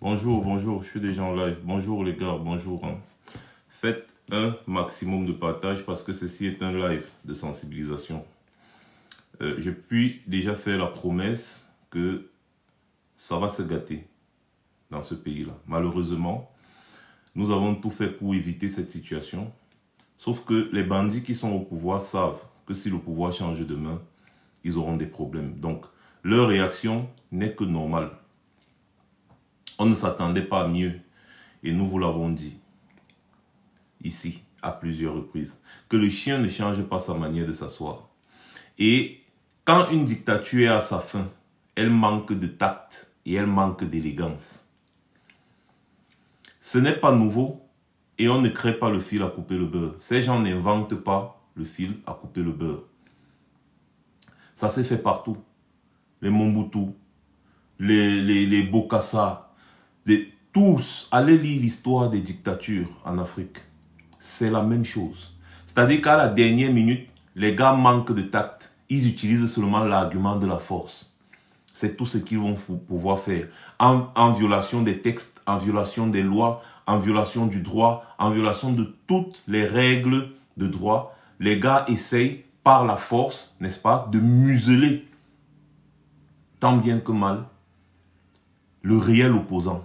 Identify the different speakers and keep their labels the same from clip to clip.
Speaker 1: Bonjour, je suis déjà en live. Bonjour les gars, bonjour. Faites un maximum de partage parce que ceci est un live de sensibilisation. Je puis déjà faire la promesse que ça va se gâter dans ce pays-là. Malheureusement, nous avons tout fait pour éviter cette situation. Sauf que les bandits qui sont au pouvoir savent que si le pouvoir change de main, ils auront des problèmes. Donc, leur réaction n'est que normale. On ne s'attendait pas à mieux. Et nous vous l'avons dit, ici, à plusieurs reprises, que le chien ne change pas sa manière de s'asseoir. Et quand une dictature est à sa fin, elle manque de tact et elle manque d'élégance. Ce n'est pas nouveau et on ne crée pas le fil à couper le beurre. Ces gens n'inventent pas le fil à couper le beurre. Ça s'est fait partout. Les Mobutu, les Bokassa, tous, allez lire l'histoire des dictatures en Afrique. C'est la même chose. C'est-à-dire qu'à la dernière minute, les gars manquent de tact. Ils utilisent seulement l'argument de la force. C'est tout ce qu'ils vont pouvoir faire. En violation des textes, en violation des lois, en violation du droit, en violation de toutes les règles de droit. Les gars essayent par la force, n'est-ce pas, de museler tant bien que mal le réel opposant.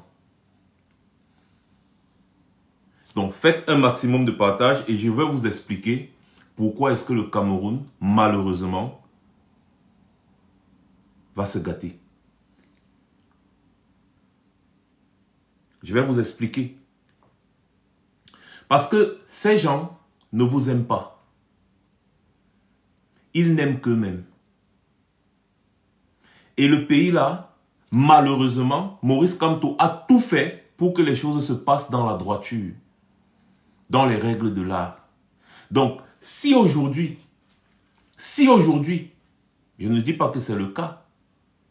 Speaker 1: Donc, faites un maximum de partage et je vais vous expliquer pourquoi est-ce que le Cameroun, malheureusement, va se gâter. Je vais vous expliquer. Parce que ces gens ne vous aiment pas. Ils n'aiment qu'eux-mêmes. Et le pays là, malheureusement, Maurice Kamto a tout fait pour que les choses se passent dans la droiture, dans les règles de l'art. Donc, si aujourd'hui, je ne dis pas que c'est le cas,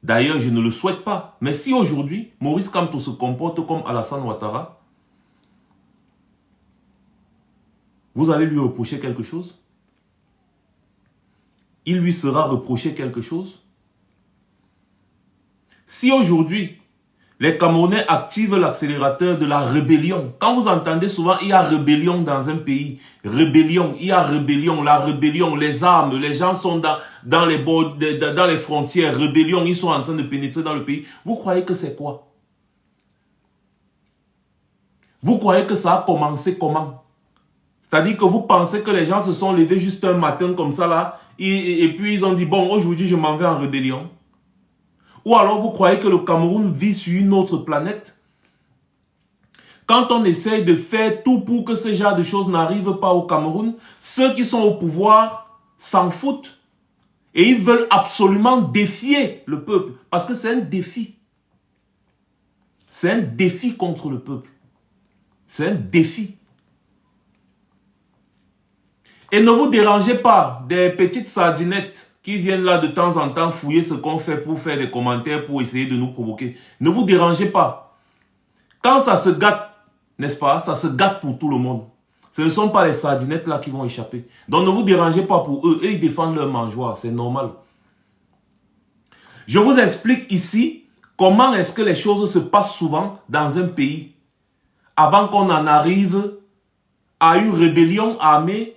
Speaker 1: d'ailleurs je ne le souhaite pas, mais si aujourd'hui, Maurice Kamto se comporte comme Alassane Ouattara, vous allez lui reprocher quelque chose? Il lui sera reproché quelque chose? Si aujourd'hui, les Camerounais activent l'accélérateur de la rébellion. Quand vous entendez souvent, il y a rébellion dans un pays. Rébellion, il y a rébellion, la rébellion, les armes, les gens sont dans les frontières. Rébellion, ils sont en train de pénétrer dans le pays. Vous croyez que c'est quoi? Vous croyez que ça a commencé comment? C'est-à-dire que vous pensez que les gens se sont levés juste un matin comme ça là, et puis ils ont dit, bon, aujourd'hui je m'en vais en rébellion. Ou alors vous croyez que le Cameroun vit sur une autre planète? Quand on essaye de faire tout pour que ce genre de choses n'arrivent pas au Cameroun, ceux qui sont au pouvoir s'en foutent. Et ils veulent absolument défier le peuple. Parce que c'est un défi. C'est un défi contre le peuple. C'est un défi. Et ne vous dérangez pas des petites sardinettes qui viennent là de temps en temps fouiller ce qu'on fait pour faire des commentaires, pour essayer de nous provoquer. Ne vous dérangez pas. Quand ça se gâte, n'est-ce pas, ça se gâte pour tout le monde. Ce ne sont pas les sardinettes là qui vont échapper. Donc ne vous dérangez pas pour eux. Eux, ils défendent leur mangeoire, c'est normal. Je vous explique ici comment est-ce que les choses se passent souvent dans un pays. Avant qu'on en arrive à une rébellion armée,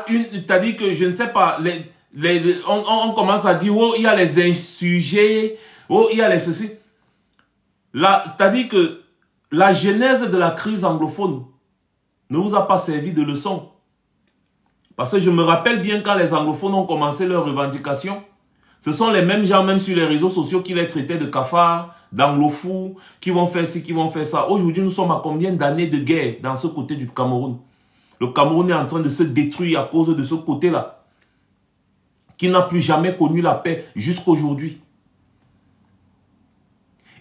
Speaker 1: c'est-à-dire que je ne sais pas, on commence à dire, oh, il y a les insurgés, oh, il y a les ceci. C'est-à-dire que la genèse de la crise anglophone ne vous a pas servi de leçon. Parce que je me rappelle bien quand les anglophones ont commencé leurs revendications, ce sont les mêmes gens, même sur les réseaux sociaux, qui les traitaient de cafards, d'anglofous, qui vont faire ci, qui vont faire ça. Aujourd'hui, nous sommes à combien d'années de guerre dans ce côté du Cameroun? Le Cameroun est en train de se détruire à cause de ce côté-là, qui n'a plus jamais connu la paix jusqu'aujourd'hui.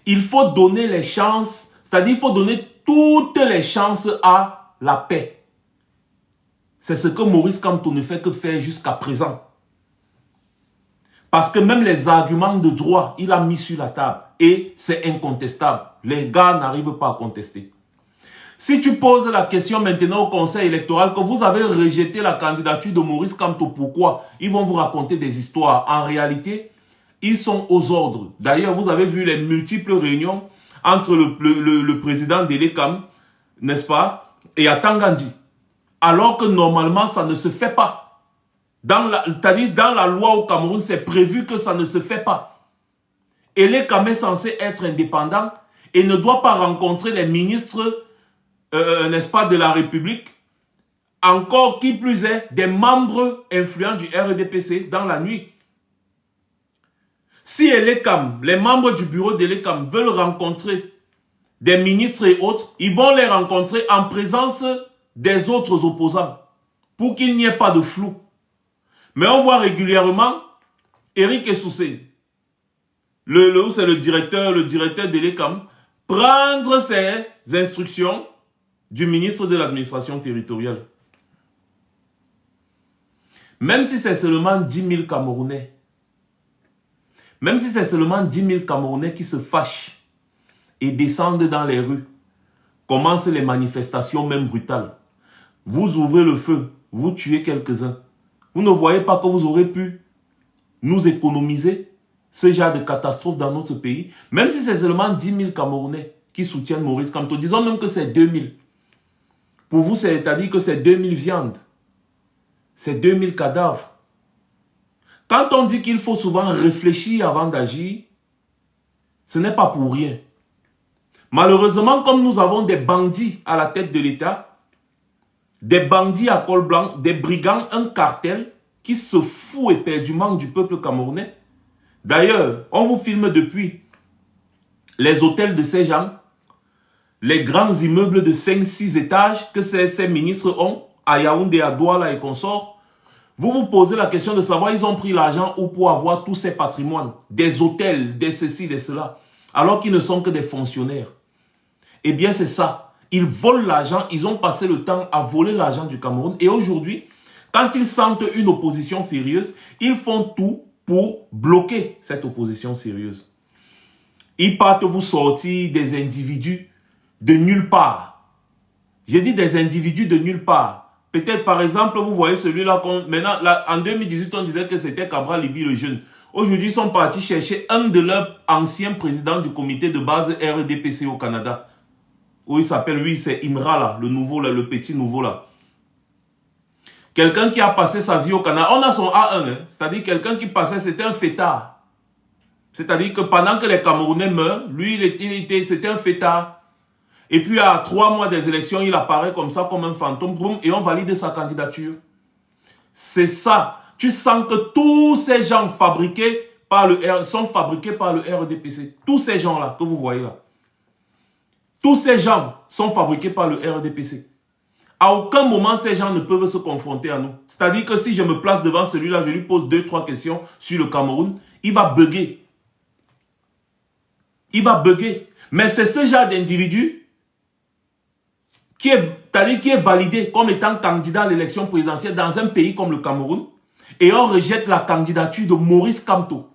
Speaker 1: Il faut donner les chances, c'est-à-dire il faut donner toutes les chances à la paix. C'est ce que Maurice Kamto ne fait que faire jusqu'à présent. Parce que même les arguments de droit, il a mis sur la table. Et c'est incontestable. Les gars n'arrivent pas à contester. Si tu poses la question maintenant au conseil électoral que vous avez rejeté la candidature de Maurice Kamto, pourquoi? Ils vont vous raconter des histoires. En réalité, ils sont aux ordres. D'ailleurs, vous avez vu les multiples réunions entre le président d'Elekam, n'est-ce pas, et Atangandi. Alors que normalement, ça ne se fait pas. C'est-à-dire, dans la loi au Cameroun, c'est prévu que ça ne se fait pas. Elekam est censé être indépendant et ne doit pas rencontrer les ministres, n'est-ce pas, de la République. Encore qui plus est, des membres influents du RDPC dans la nuit. Si Elekam, les membres du bureau d'Elekam veulent rencontrer des ministres et autres, ils vont les rencontrer en présence des autres opposants pour qu'il n'y ait pas de flou. Mais on voit régulièrement Eric Essoussé, c'est le directeur d'Elekam, prendre ses instructions du ministre de l'administration territoriale. Même si c'est seulement 10 000 Camerounais, même si c'est seulement 10 000 Camerounais qui se fâchent et descendent dans les rues, commencent les manifestations même brutales. Vous ouvrez le feu, vous tuez quelques-uns. Vous ne voyez pas que vous aurez pu nous économiser ce genre de catastrophe dans notre pays. Même si c'est seulement 10 000 Camerounais qui soutiennent Maurice Kamto, disons même que c'est 2 000. Pour vous, c'est-à-dire que c'est 2 000 viandes. C'est 2 000 cadavres. Quand on dit qu'il faut souvent réfléchir avant d'agir, ce n'est pas pour rien. Malheureusement, comme nous avons des bandits à la tête de l'État, des bandits à col blanc, des brigands, un cartel qui se fout éperdument du peuple camerounais. D'ailleurs, on vous filme depuis les hôtels de ces gens, les grands immeubles de 5-6 étages que ces ministres ont, à Yaoundé, à Douala et consorts. Vous vous posez la question de savoir, ils ont pris l'argent où pour avoir tous ces patrimoines, des hôtels, des ceci, des cela, alors qu'ils ne sont que des fonctionnaires. Eh bien, c'est ça. Ils volent l'argent, ils ont passé le temps à voler l'argent du Cameroun. Et aujourd'hui, quand ils sentent une opposition sérieuse, ils font tout pour bloquer cette opposition sérieuse. Ils partent vous sortir des individus de nulle part. J'ai dit des individus de nulle part. Peut-être, par exemple, vous voyez celui-là, maintenant, là, en 2018, on disait que c'était Cabral Libi le jeune. Aujourd'hui, ils sont partis chercher un de leurs anciens présidents du comité de base RDPC au Canada. Où il s'appelle, lui, c'est Imra, là, le nouveau, là, le petit nouveau, là. Quelqu'un qui a passé sa vie au Canada. On a son A1, hein, c'est-à-dire quelqu'un qui passait, c'était un fêtard. C'est-à-dire que pendant que les Camerounais meurent, lui, c'était un fêtard. Et puis, à 3 mois des élections, il apparaît comme ça, comme un fantôme, boum, et on valide sa candidature. C'est ça. Tu sens que tous ces gens fabriqués par sont fabriqués par le RDPC. Tous ces gens-là que vous voyez là. Tous ces gens sont fabriqués par le RDPC. À aucun moment, ces gens ne peuvent se confronter à nous. C'est-à-dire que si je me place devant celui-là, je lui pose 2-3 questions sur le Cameroun, il va bugger. Il va bugger. Mais c'est ce genre d'individu qui est validé comme étant candidat à l'élection présidentielle dans un pays comme le Cameroun, et on rejette la candidature de Maurice Kamto.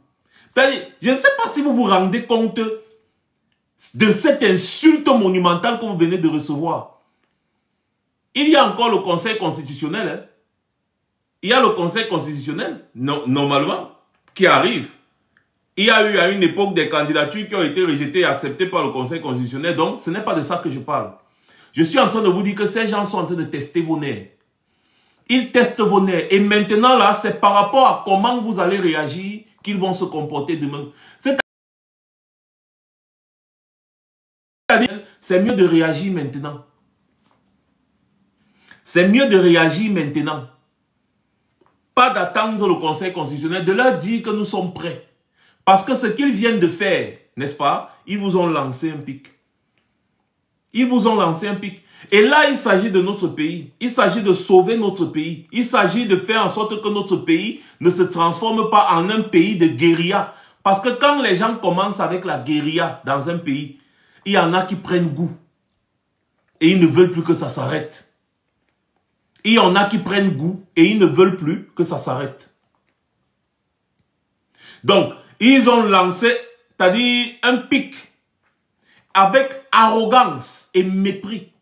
Speaker 1: Je ne sais pas si vous vous rendez compte de cette insulte monumentale que vous venez de recevoir. Il y a encore le Conseil constitutionnel. Hein. Il y a le Conseil constitutionnel, normalement, qui arrive. Il y a eu à une époque des candidatures qui ont été rejetées et acceptées par le Conseil constitutionnel. Donc, ce n'est pas de ça que je parle. Je suis en train de vous dire que ces gens sont en train de tester vos nerfs. Ils testent vos nerfs. Et maintenant, là, c'est par rapport à comment vous allez réagir qu'ils vont se comporter demain. C'est-à-dire, c'est mieux de réagir maintenant. C'est mieux de réagir maintenant. Pas d'attendre le Conseil constitutionnel, de leur dire que nous sommes prêts. Parce que ce qu'ils viennent de faire, n'est-ce pas, ils vous ont lancé un pic. Ils vous ont lancé un pic. Et là, il s'agit de notre pays. Il s'agit de sauver notre pays. Il s'agit de faire en sorte que notre pays ne se transforme pas en un pays de guérilla. Parce que quand les gens commencent avec la guérilla dans un pays, il y en a qui prennent goût. Et ils ne veulent plus que ça s'arrête. Il y en a qui prennent goût et ils ne veulent plus que ça s'arrête. Donc, ils ont lancé, c'est-à-dire un pic avec arrogance et mépris.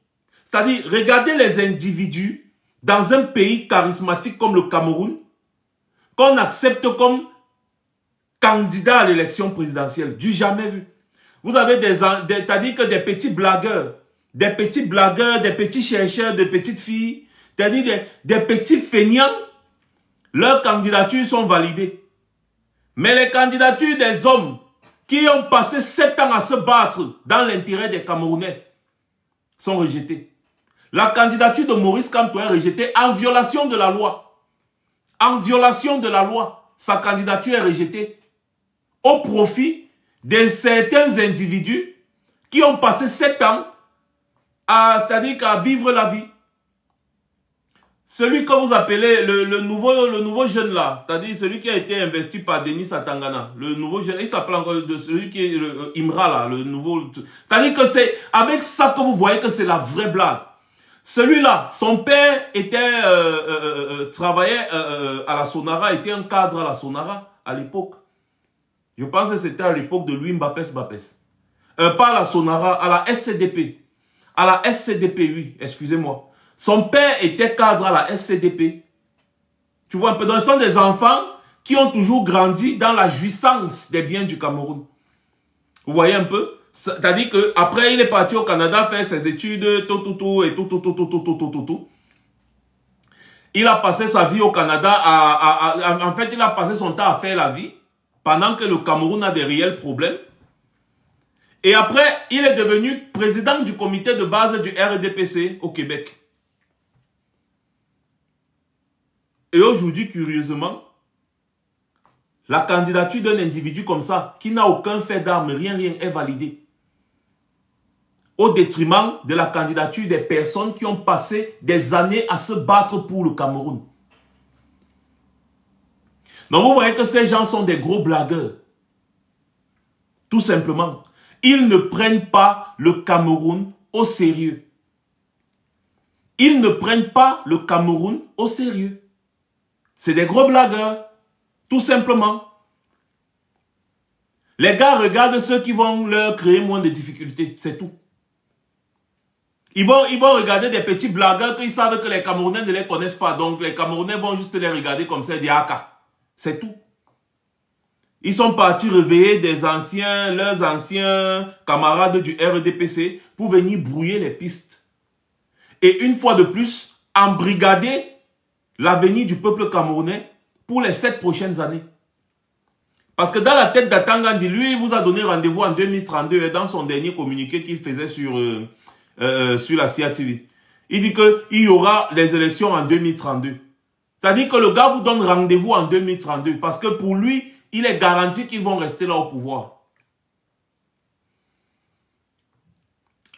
Speaker 1: C'est-à-dire, regardez les individus dans un pays charismatique comme le Cameroun, qu'on accepte comme candidat à l'élection présidentielle. Du jamais vu. Vous avez c'est-à-dire que des petits blagueurs, des petits chercheurs, des petites filles, c'est-à-dire des petits feignants, leurs candidatures sont validées. Mais les candidatures des hommes qui ont passé 7 ans à se battre dans l'intérêt des Camerounais sont rejetées. La candidature de Maurice Kamto est rejetée en violation de la loi. En violation de la loi, sa candidature est rejetée au profit de certains individus qui ont passé 7 ans c'est-à-dire qu'à vivre la vie. Celui que vous appelez le nouveau jeune là, c'est-à-dire celui qui a été investi par Denis Atangana, le nouveau jeune, il s'appelle encore celui qui est Imra là, le nouveau. C'est-à-dire que c'est avec ça que vous voyez que c'est la vraie blague. Celui-là, son père était travaillait à la Sonara, était un cadre à la Sonara à l'époque. Je pense que c'était à l'époque de Louis Mbapes. Pas à la Sonara, à la SCDP. À la SCDP, oui, excusez-moi. Son père était cadre à la SCDP. Tu vois un peu, donc ce sont des enfants qui ont toujours grandi dans la jouissance des biens du Cameroun. Vous voyez un peu? C'est-à-dire qu'après, il est parti au Canada faire ses études, tout. Il a passé sa vie au Canada, en fait, il a passé son temps à faire la vie, pendant que le Cameroun a des réels problèmes. Et après, il est devenu président du comité de base du RDPC au Québec. Et aujourd'hui, curieusement, la candidature d'un individu comme ça, qui n'a aucun fait d'armes, rien est validée. Au détriment de la candidature des personnes qui ont passé des années à se battre pour le Cameroun. Donc vous voyez que ces gens sont des gros blagueurs. Tout simplement. Ils ne prennent pas le Cameroun au sérieux. Ils ne prennent pas le Cameroun au sérieux. C'est des gros blagueurs. Tout simplement. Les gars regardent ceux qui vont leur créer moins de difficultés. C'est tout. Ils vont regarder des petits blagueurs qu'ils savent que les Camerounais ne les connaissent pas. Donc les Camerounais vont juste les regarder comme ça et dire Aka. C'est tout. Ils sont partis réveiller leurs anciens camarades du RDPC pour venir brouiller les pistes. Et une fois de plus, embrigader l'avenir du peuple camerounais pour les 7 prochaines années. Parce que dans la tête d'Atangandi, lui, il vous a donné rendez-vous en 2032 et dans son dernier communiqué qu'il faisait sur la CIA TV. Il dit qu'il y aura les élections en 2032. C'est-à-dire que le gars vous donne rendez-vous en 2032 parce que pour lui, il est garanti qu'ils vont rester là au pouvoir.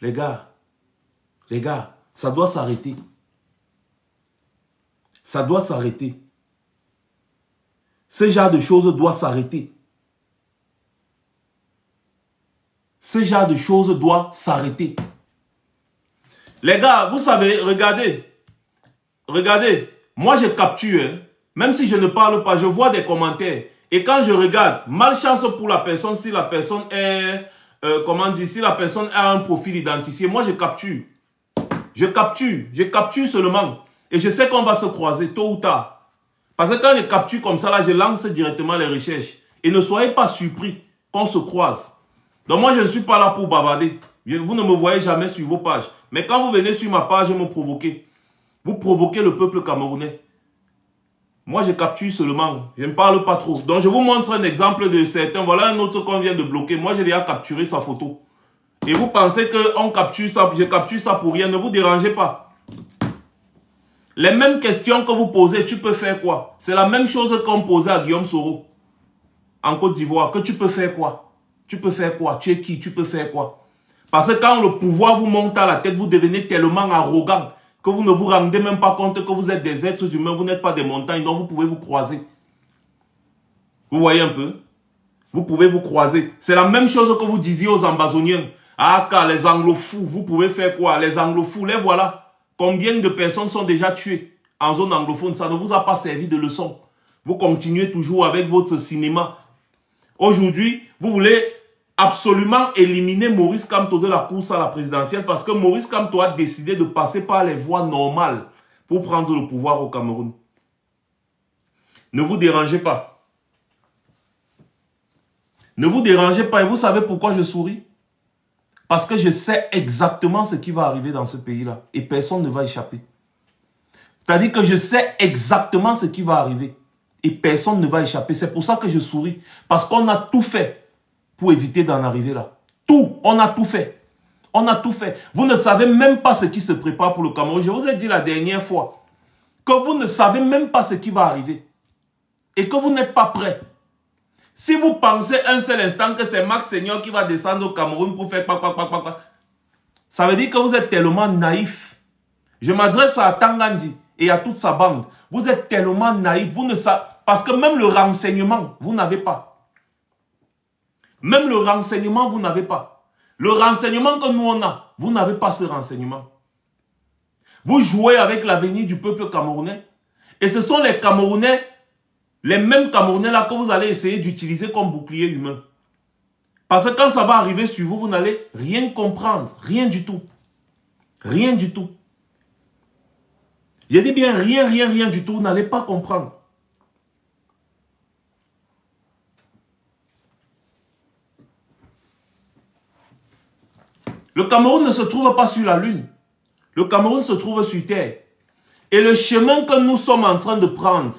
Speaker 1: Les gars, ça doit s'arrêter. Ça doit s'arrêter. Ce genre de choses doit s'arrêter. Ce genre de choses doit s'arrêter. Les gars, vous savez, regardez. Regardez, moi je capture, hein, même si je ne parle pas, je vois des commentaires. Et quand je regarde, malchance pour la personne, si la personne est, si la personne a un profil identifié, moi je capture. Je capture seulement. Et je sais qu'on va se croiser tôt ou tard. Parce que quand je capture comme ça, là, je lance directement les recherches. Et ne soyez pas surpris qu'on se croise. Donc moi, je ne suis pas là pour bavarder. Vous ne me voyez jamais sur vos pages. Mais quand vous venez sur ma page, me provoquez. Vous provoquez le peuple camerounais. Moi, je capture seulement. Je ne parle pas trop. Donc, je vous montre un exemple de certains. Voilà un autre qu'on vient de bloquer. Moi, j'ai déjà capturé sa photo. Et vous pensez que on capture ça, je capture ça pour rien. Ne vous dérangez pas. Les mêmes questions que vous posez, tu peux faire quoi? C'est la même chose qu'on posait à Guillaume Soro en Côte d'Ivoire. Que tu peux faire quoi? Tu peux faire quoi? Tu es qui? Tu peux faire quoi? Parce que quand le pouvoir vous monte à la tête, vous devenez tellement arrogant que vous ne vous rendez même pas compte que vous êtes des êtres humains, vous n'êtes pas des montagnes, donc vous pouvez vous croiser. Vous voyez un peu? Vous pouvez vous croiser. C'est la même chose que vous disiez aux Ambazoniens. Ah, car les anglofous, vous pouvez faire quoi? Les anglofous, les voilà. Combien de personnes sont déjà tuées en zone anglophone? Ça ne vous a pas servi de leçon. Vous continuez toujours avec votre cinéma. Aujourd'hui, vous voulez absolument éliminer Maurice Kamto de la course à la présidentielle parce que Maurice Kamto a décidé de passer par les voies normales pour prendre le pouvoir au Cameroun. Ne vous dérangez pas. Ne vous dérangez pas. Et vous savez pourquoi je souris? Parce que je sais exactement ce qui va arriver dans ce pays-là. Et personne ne va échapper. C'est-à-dire que je sais exactement ce qui va arriver. Et personne ne va échapper. C'est pour ça que je souris. Parce qu'on a tout fait pour éviter d'en arriver là. Tout. On a tout fait. On a tout fait. Vous ne savez même pas ce qui se prépare pour le Cameroun. Je vous ai dit la dernière fois que vous ne savez même pas ce qui va arriver. Et que vous n'êtes pas prêts. Si vous pensez un seul instant que c'est Max Seigneur qui va descendre au Cameroun pour faire ça veut dire que vous êtes tellement naïf. Je m'adresse à Tangandi et à toute sa bande. Vous êtes tellement naïf. Vous ne savez, parce que même le renseignement, vous n'avez pas. Même le renseignement, vous n'avez pas. Le renseignement que nous on a, vous n'avez pas ce renseignement. Vous jouez avec l'avenir du peuple camerounais. Et ce sont les Camerounais, les mêmes Camerounais là que vous allez essayer d'utiliser comme bouclier humain. Parce que quand ça va arriver sur vous, vous n'allez rien comprendre. Rien du tout. Rien du tout. J'ai dit bien rien du tout. Vous n'allez pas comprendre. Le Cameroun ne se trouve pas sur la lune. Le Cameroun se trouve sur terre. Et le chemin que nous sommes en train de prendre,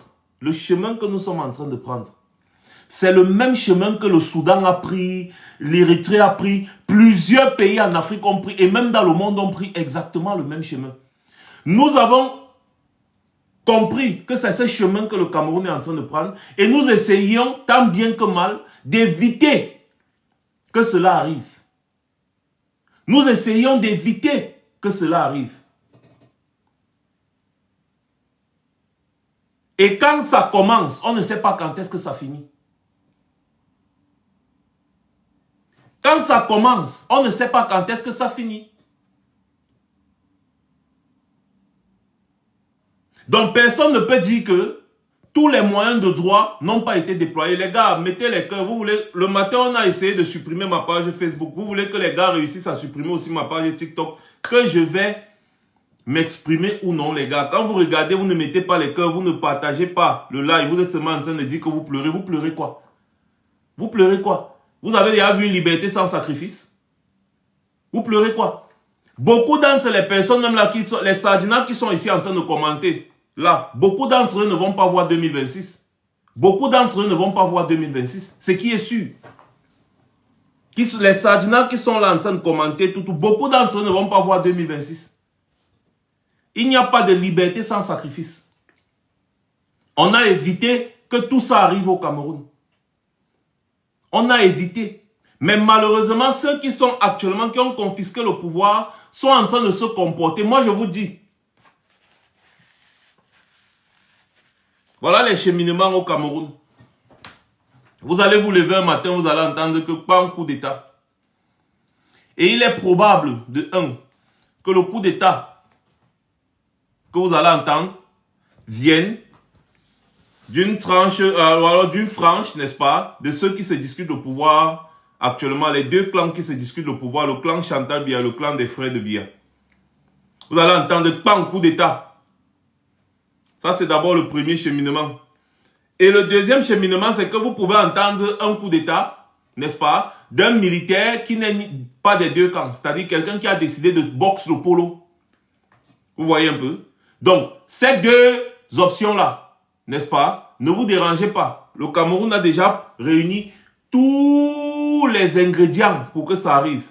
Speaker 1: c'est le même chemin que le Soudan a pris, l'Érythrée a pris, plusieurs pays en Afrique ont pris, et même dans le monde ont pris exactement le même chemin. Nous avons compris que c'est ce chemin que le Cameroun est en train de prendre, et nous essayons, tant bien que mal, d'éviter que cela arrive. Nous essayons d'éviter que cela arrive. Et quand ça commence, on ne sait pas quand est-ce que ça finit. Quand ça commence, on ne sait pas quand est-ce que ça finit. Donc personne ne peut dire que tous les moyens de droit n'ont pas été déployés. Les gars, mettez les cœurs. Vous voulez, le matin, on a essayé de supprimer ma page Facebook. Vous voulez que les gars réussissent à supprimer aussi ma page TikTok, que je vais m'exprimer ou non, les gars. Quand vous regardez, vous ne mettez pas les cœurs, vous ne partagez pas le live. Vous êtes seulement en train de dire que vous pleurez. Vous pleurez quoi? Vous pleurez quoi? Vous avez déjà vu une liberté sans sacrifice? Vous pleurez quoi? Beaucoup d'entre les personnes, même là, qui sont, les sardinats qui sont ici en train de commenter, là, beaucoup d'entre eux ne vont pas voir 2026. Beaucoup d'entre eux ne vont pas voir 2026. Ce qui est sûr. Les sardinats qui sont là en train de commenter, beaucoup d'entre eux ne vont pas voir 2026. Il n'y a pas de liberté sans sacrifice. On a évité que tout ça arrive au Cameroun. On a évité. Mais malheureusement, ceux qui sont actuellement, qui ont confisqué le pouvoir, sont en train de se comporter. Moi, je vous dis, voilà les cheminements au Cameroun. Vous allez vous lever un matin, vous allez entendre que pas un coup d'État. Et il est probable, de un, que le coup d'État que vous allez entendre vienne d'une tranche, alors d'une frange, n'est-ce pas, de ceux qui se discutent le pouvoir actuellement, les deux clans qui se discutent le pouvoir, le clan Chantal Biya, le clan des frères de Biya. Vous allez entendre pas un coup d'État. Ça, c'est d'abord le premier cheminement. Et le deuxième cheminement, c'est que vous pouvez entendre un coup d'État, n'est-ce pas, d'un militaire qui n'est pas des deux camps, c'est-à-dire quelqu'un qui a décidé de boxer le polo. Vous voyez un peu? Donc, ces deux options-là, n'est-ce pas, ne vous dérangez pas. Le Cameroun a déjà réuni tous les ingrédients pour que ça arrive.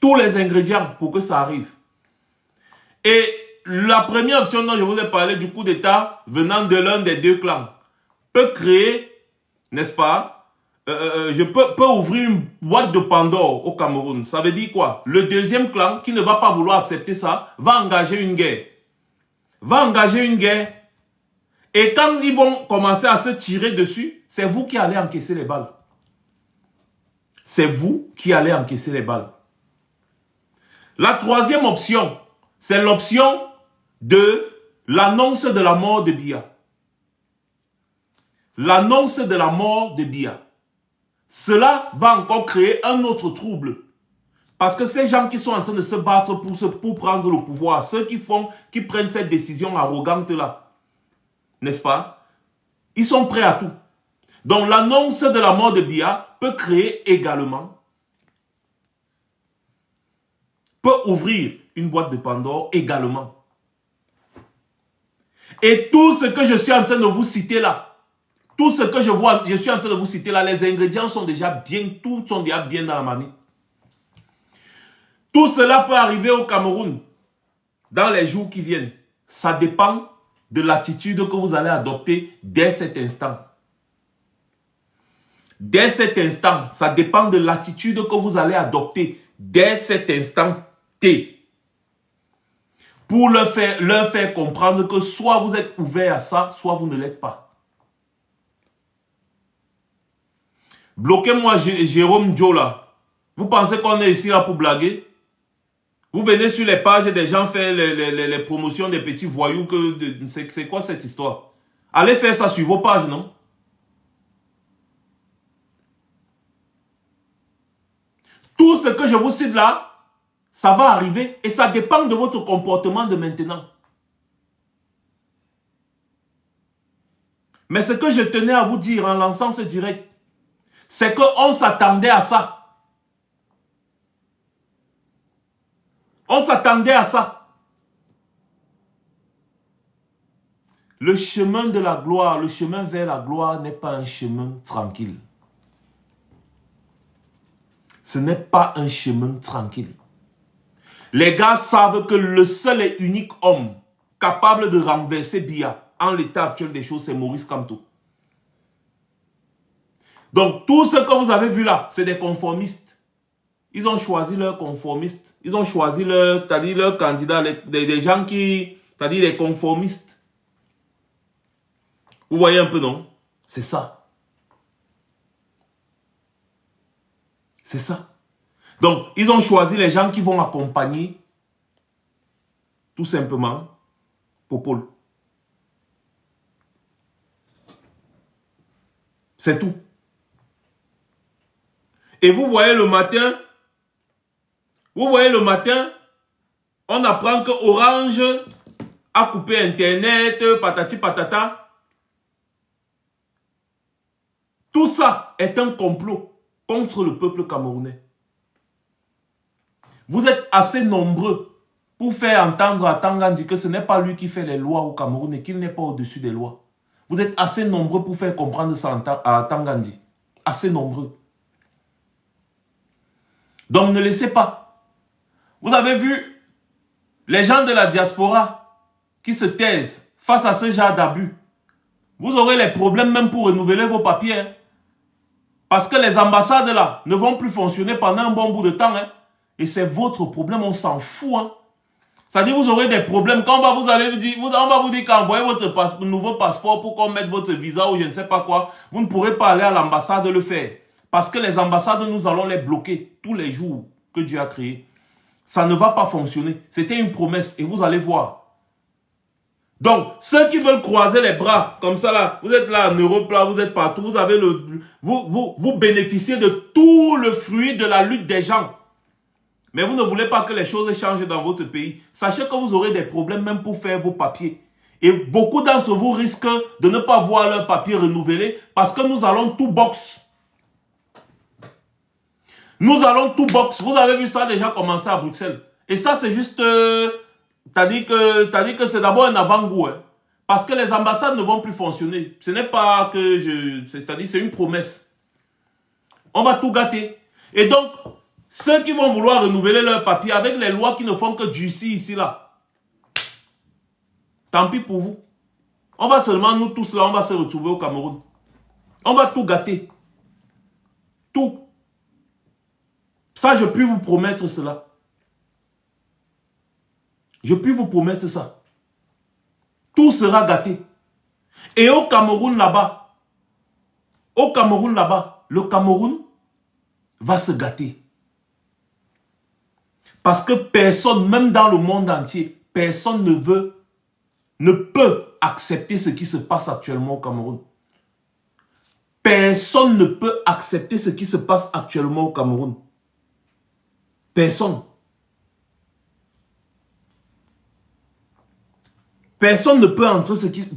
Speaker 1: Tous les ingrédients pour que ça arrive. Et la première option dont je vous ai parlé du coup d'État venant de l'un des deux clans peut créer, n'est-ce pas, je peux ouvrir une boîte de Pandore au Cameroun. Ça veut dire quoi? Le deuxième clan qui ne va pas vouloir accepter ça va engager une guerre. Va engager une guerre. Et quand ils vont commencer à se tirer dessus, c'est vous qui allez encaisser les balles. C'est vous qui allez encaisser les balles. La troisième option, c'est l'option de l'annonce de la mort de Biya. L'annonce de la mort de Biya. Cela va encore créer un autre trouble. Parce que ces gens qui sont en train de se battre pour prendre le pouvoir, ceux qui prennent cette décision arrogante-là, n'est-ce pas? Ils sont prêts à tout. Donc l'annonce de la mort de Biya peut créer également peut ouvrir une boîte de Pandore également. Et tout ce que je suis en train de vous citer là, tout ce que je suis en train de vous citer là, les ingrédients sont déjà bien, tout sont déjà bien dans la marmite. Tout cela peut arriver au Cameroun dans les jours qui viennent. Ça dépend de l'attitude que vous allez adopter dès cet instant. Dès cet instant, ça dépend de l'attitude que vous allez adopter dès cet instant T. Pour leur faire comprendre que soit vous êtes ouvert à ça, soit vous ne l'êtes pas. Bloquez-moi Jérôme Dio là. Vous pensez qu'on est ici là pour blaguer? Vous venez sur les pages des gens faire les promotions des petits voyous. C'est quoi cette histoire? Allez faire ça sur vos pages, non? Tout ce que je vous cite là, ça va arriver et ça dépend de votre comportement de maintenant. Mais ce que je tenais à vous dire en lançant ce direct, c'est qu'on s'attendait à ça. On s'attendait à ça. Le chemin de la gloire, le chemin vers la gloire n'est pas un chemin tranquille. Ce n'est pas un chemin tranquille. Les gars savent que le seul et unique homme capable de renverser Biya en l'état actuel des choses, c'est Maurice Kamto. Donc, tout ce que vous avez vu là, c'est des conformistes. Ils ont choisi leurs conformistes. Ils ont choisi leur candidat, des gens qui, c'est-à-dire les conformistes. Vous voyez un peu, non? C'est ça. C'est ça. Donc, ils ont choisi les gens qui vont accompagner, tout simplement, Popol. C'est tout. Et vous voyez le matin, on apprend que Orange a coupé Internet, patati patata. Tout ça est un complot contre le peuple camerounais. Vous êtes assez nombreux pour faire entendre à Tangandi que ce n'est pas lui qui fait les lois au Cameroun et qu'il n'est pas au-dessus des lois. Vous êtes assez nombreux pour faire comprendre ça à Tangandi. Assez nombreux. Donc ne laissez pas. Vous avez vu les gens de la diaspora qui se taisent face à ce genre d'abus. Vous aurez les problèmes même pour renouveler vos papiers. Hein. Parce que les ambassades là ne vont plus fonctionner pendant un bon bout de temps. Hein. Et c'est votre problème, on s'en fout. Hein. C'est-à-dire vous aurez des problèmes. Quand on va vous dire qu'envoyez votre nouveau passeport pour qu'on mette votre visa ou je ne sais pas quoi, vous ne pourrez pas aller à l'ambassade le faire. Parce que les ambassades, nous allons les bloquer tous les jours que Dieu a créés. Ça ne va pas fonctionner. C'était une promesse et vous allez voir. Donc, ceux qui veulent croiser les bras, comme ça là, vous êtes là en Europe, là, vous êtes partout, vous avez vous bénéficiez de tout le fruit de la lutte des gens. Mais vous ne voulez pas que les choses changent dans votre pays. Sachez que vous aurez des problèmes même pour faire vos papiers. Et beaucoup d'entre vous risquent de ne pas voir leurs papiers renouvelés parce que nous allons tout box. Nous allons tout box. Vous avez vu ça déjà commencer à Bruxelles. Et ça, c'est juste... t'as dit que c'est d'abord un avant-goût. Hein, parce que les ambassades ne vont plus fonctionner. Ce n'est pas que c'est-à-dire c'est une promesse. On va tout gâter. Et donc, ceux qui vont vouloir renouveler leurs papiers avec les lois qui ne font que durcir ici, là. Tant pis pour vous. On va seulement, nous tous là, on va se retrouver au Cameroun. On va tout gâter. Tout. Ça, je puis vous promettre cela. Je puis vous promettre ça. Tout sera gâté. Et au Cameroun là-bas, le Cameroun va se gâter. Parce que personne, même dans le monde entier, personne ne peut accepter ce qui se passe actuellement au Cameroun. Personne ne peut accepter ce qui se passe actuellement au Cameroun. Personne. Personne ne peut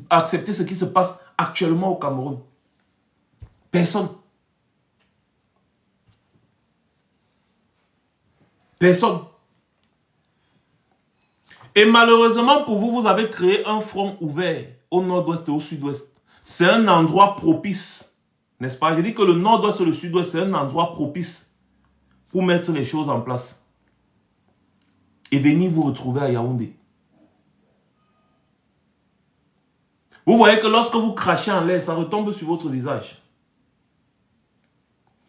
Speaker 1: accepter ce qui se passe actuellement au Cameroun. Personne. Personne. Et malheureusement pour vous, vous avez créé un front ouvert au nord-ouest et au sud-ouest. C'est un endroit propice, n'est-ce pas? Je dis que le nord-ouest et le sud-ouest, c'est un endroit propice pour mettre les choses en place. Et venir vous retrouver à Yaoundé. Vous voyez que lorsque vous crachez en l'air, ça retombe sur votre visage.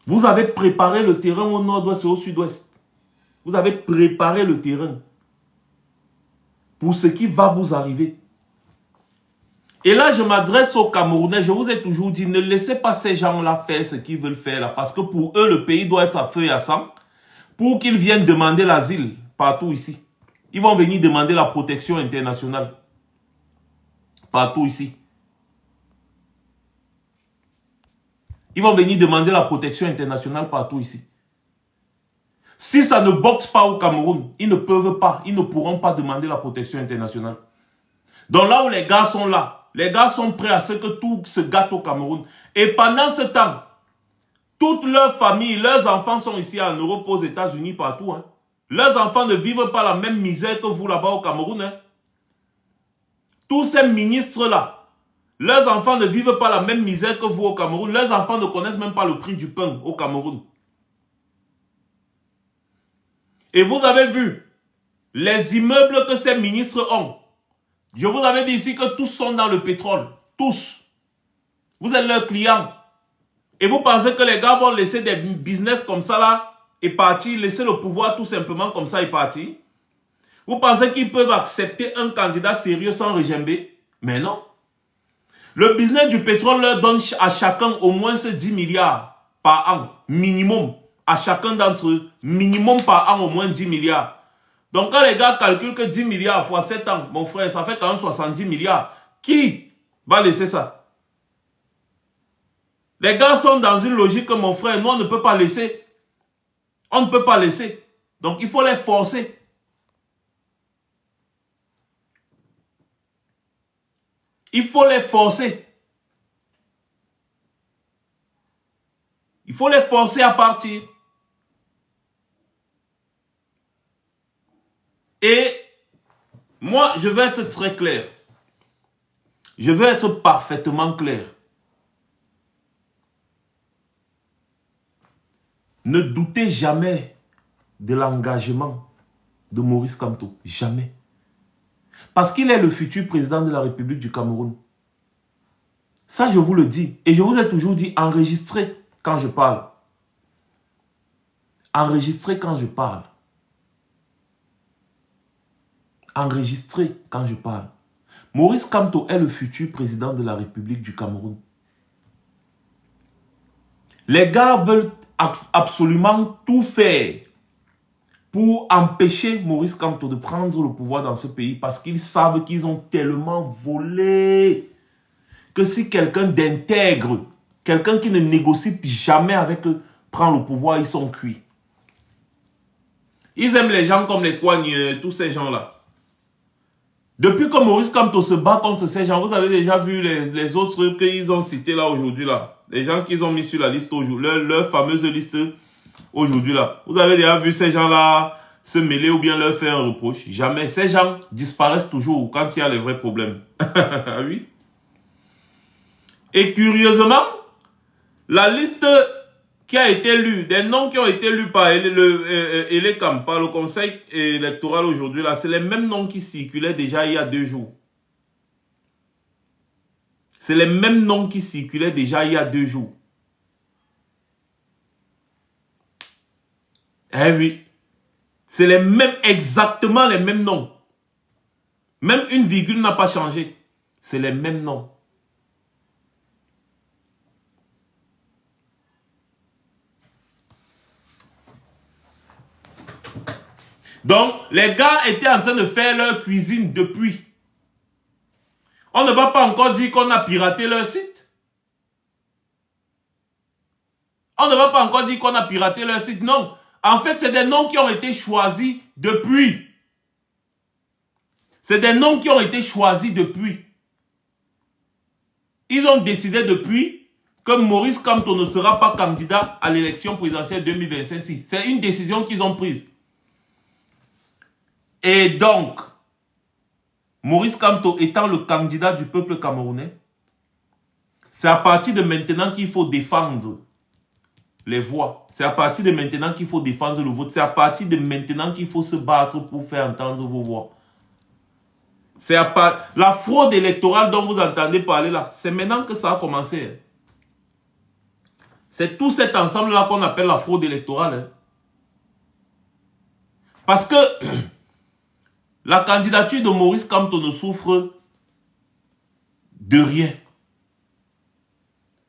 Speaker 1: Vous avez préparé le terrain au nord-ouest et au sud-ouest. Vous avez préparé le terrain pour ce qui va vous arriver. Et là, je m'adresse aux Camerounais. Je vous ai toujours dit, ne laissez pas ces gens-là faire ce qu'ils veulent faire là. Parce que pour eux, le pays doit être à feu et à sang. Pour qu'ils viennent demander l'asile partout ici. Ils vont venir demander la protection internationale. Partout ici. Ils vont venir demander la protection internationale partout ici. Si ça ne boxe pas au Cameroun, ils ne peuvent pas, ils ne pourront pas demander la protection internationale. Donc là où les gars sont là, les gars sont prêts à ce que tout se gâte au Cameroun. Et pendant ce temps, toutes leurs familles, leurs enfants sont ici en Europe, aux États-Unis, partout. Hein. Leurs enfants ne vivent pas la même misère que vous là-bas au Cameroun. Hein. Tous ces ministres-là, leurs enfants ne vivent pas la même misère que vous au Cameroun. Leurs enfants ne connaissent même pas le prix du pain au Cameroun. Et vous avez vu les immeubles que ces ministres ont. Je vous avais dit ici que tous sont dans le pétrole. Tous. Vous êtes leurs clients. Et vous pensez que les gars vont laisser des business comme ça là et partir, laisser le pouvoir tout simplement comme ça et partir? Vous pensez qu'ils peuvent accepter un candidat sérieux sans regember? Mais non. Le business du pétrole leur donne à chacun au moins 10 milliards par an, minimum. À chacun d'entre eux, minimum par an au moins 10 milliards. Donc quand les gars calculent que 10 milliards fois 7 ans, mon frère, ça fait quand même 70 milliards. Qui va laisser ça? Les gars sont dans une logique que mon frère, nous on ne peut pas laisser. On ne peut pas laisser. Donc il faut les forcer. Il faut les forcer. Il faut les forcer à partir. Et moi, je vais être très clair. Je vais être parfaitement clair. Ne doutez jamais de l'engagement de Maurice Kamto. Jamais. Parce qu'il est le futur président de la République du Cameroun. Ça, je vous le dis. Et je vous ai toujours dit, enregistrez quand je parle. Enregistrez quand je parle. Enregistrez quand je parle. Maurice Kamto est le futur président de la République du Cameroun. Les gars veulent absolument tout faire pour empêcher Maurice Kamto de prendre le pouvoir dans ce pays parce qu'ils savent qu'ils ont tellement volé que si quelqu'un d'intègre, quelqu'un qui ne négocie jamais avec eux, prend le pouvoir, ils sont cuits. Ils aiment les gens comme les Coignes, tous ces gens-là. Depuis que Maurice Kamto se bat contre ces gens, vous avez déjà vu les autres qu'ils ont cités là aujourd'hui là. Les gens qu'ils ont mis sur la liste aujourd'hui, leur fameuse liste aujourd'hui là. Vous avez déjà vu ces gens-là se mêler ou bien leur faire un reproche? Jamais. Ces gens disparaissent toujours quand il y a les vrais problèmes. Ah oui. Et curieusement, la liste qui a été lue, des noms qui ont été lus par Elekam, par le conseil électoral aujourd'hui, là, c'est les mêmes noms qui circulaient déjà il y a 2 jours. C'est les mêmes noms qui circulaient déjà il y a 2 jours. Eh oui. C'est les mêmes, exactement les mêmes noms. Même une virgule n'a pas changé. C'est les mêmes noms. Donc, les gars étaient en train de faire leur cuisine depuis. On ne va pas encore dire qu'on a piraté leur site. On ne va pas encore dire qu'on a piraté leur site. Non. En fait, c'est des noms qui ont été choisis depuis. C'est des noms qui ont été choisis depuis. Ils ont décidé depuis que Maurice Kamto ne sera pas candidat à l'élection présidentielle 2025. C'est une décision qu'ils ont prise. Et donc, Maurice Kamto étant le candidat du peuple camerounais, c'est à partir de maintenant qu'il faut défendre les voix. C'est à partir de maintenant qu'il faut défendre le vote. C'est à partir de maintenant qu'il faut se battre pour faire entendre vos voix. C'est la fraude électorale dont vous entendez parler là. C'est maintenant que ça a commencé. C'est tout cet ensemble-là qu'on appelle la fraude électorale. Parce que la candidature de Maurice Kamto ne souffre de rien.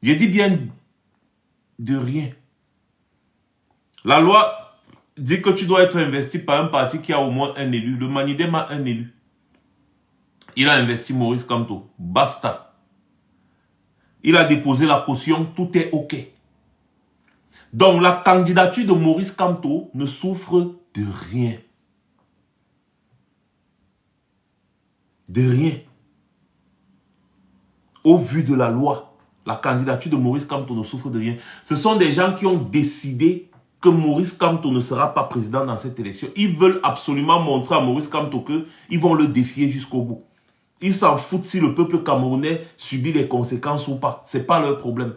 Speaker 1: Je dis bien de rien. La loi dit que tu dois être investi par un parti qui a au moins un élu. Le Manidem a un élu. Il a investi Maurice Kamto. Basta. Il a déposé la caution. Tout est OK. Donc la candidature de Maurice Kamto ne souffre de rien. De rien. Au vu de la loi, la candidature de Maurice Kamto ne souffre de rien. Ce sont des gens qui ont décidé que Maurice Kamto ne sera pas président dans cette élection. Ils veulent absolument montrer à Maurice Kamto qu'ils vont le défier jusqu'au bout. Ils s'en foutent si le peuple camerounais subit les conséquences ou pas. Ce n'est pas leur problème.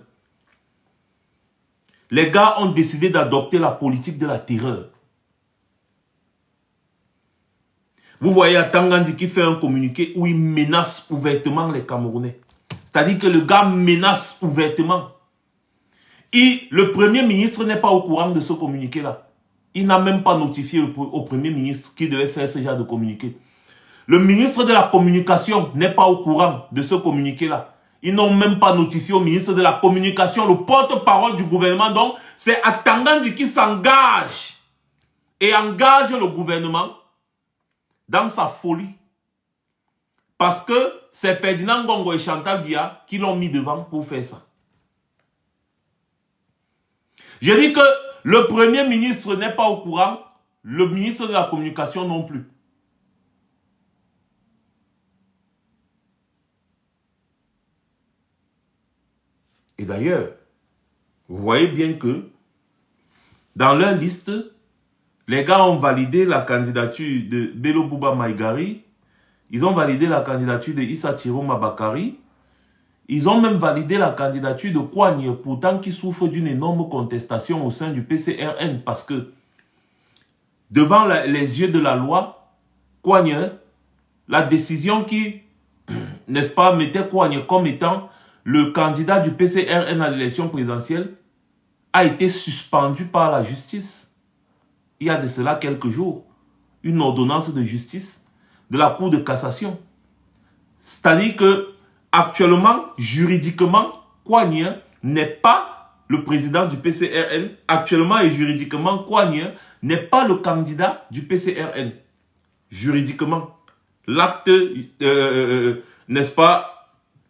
Speaker 1: Les gars ont décidé d'adopter la politique de la terreur. Vous voyez Atangandi qui fait un communiqué où il menace ouvertement les Camerounais. C'est-à-dire que le gars menace ouvertement. Et le Premier ministre n'est pas au courant de ce communiqué-là. Il n'a même pas notifié au Premier ministre qu'il devait faire ce genre de communiqué. Le ministre de la Communication n'est pas au courant de ce communiqué-là. Ils n'ont même pas notifié au ministre de la Communication, le porte-parole du gouvernement. Donc, c'est Atangandi qui s'engage et engage le gouvernement dans sa folie. Parce que c'est Ferdinand Ngongo et Chantal Biya qui l'ont mis devant pour faire ça. Je dis que le Premier ministre n'est pas au courant, le ministre de la Communication non plus. Et d'ailleurs, vous voyez bien que dans leur liste, les gars ont validé la candidature de Bello Bouba Maïgari, ils ont validé la candidature de Issa Thiro Mabakari, ils ont même validé la candidature de Kouagne, pourtant qui souffre d'une énorme contestation au sein du PCRN, parce que devant les yeux de la loi, Kouagne, la décision qui, n'est-ce pas, mettait Kouagne comme étant le candidat du PCRN à l'élection présidentielle a été suspendu par la justice. Il y a de cela quelques jours. Une ordonnance de justice de la Cour de cassation. C'est-à-dire que actuellement, juridiquement, Kouagne n'est pas le président du PCRN. Actuellement et juridiquement, Kouagne n'est pas le candidat du PCRN. Juridiquement. L'acte, n'est-ce pas,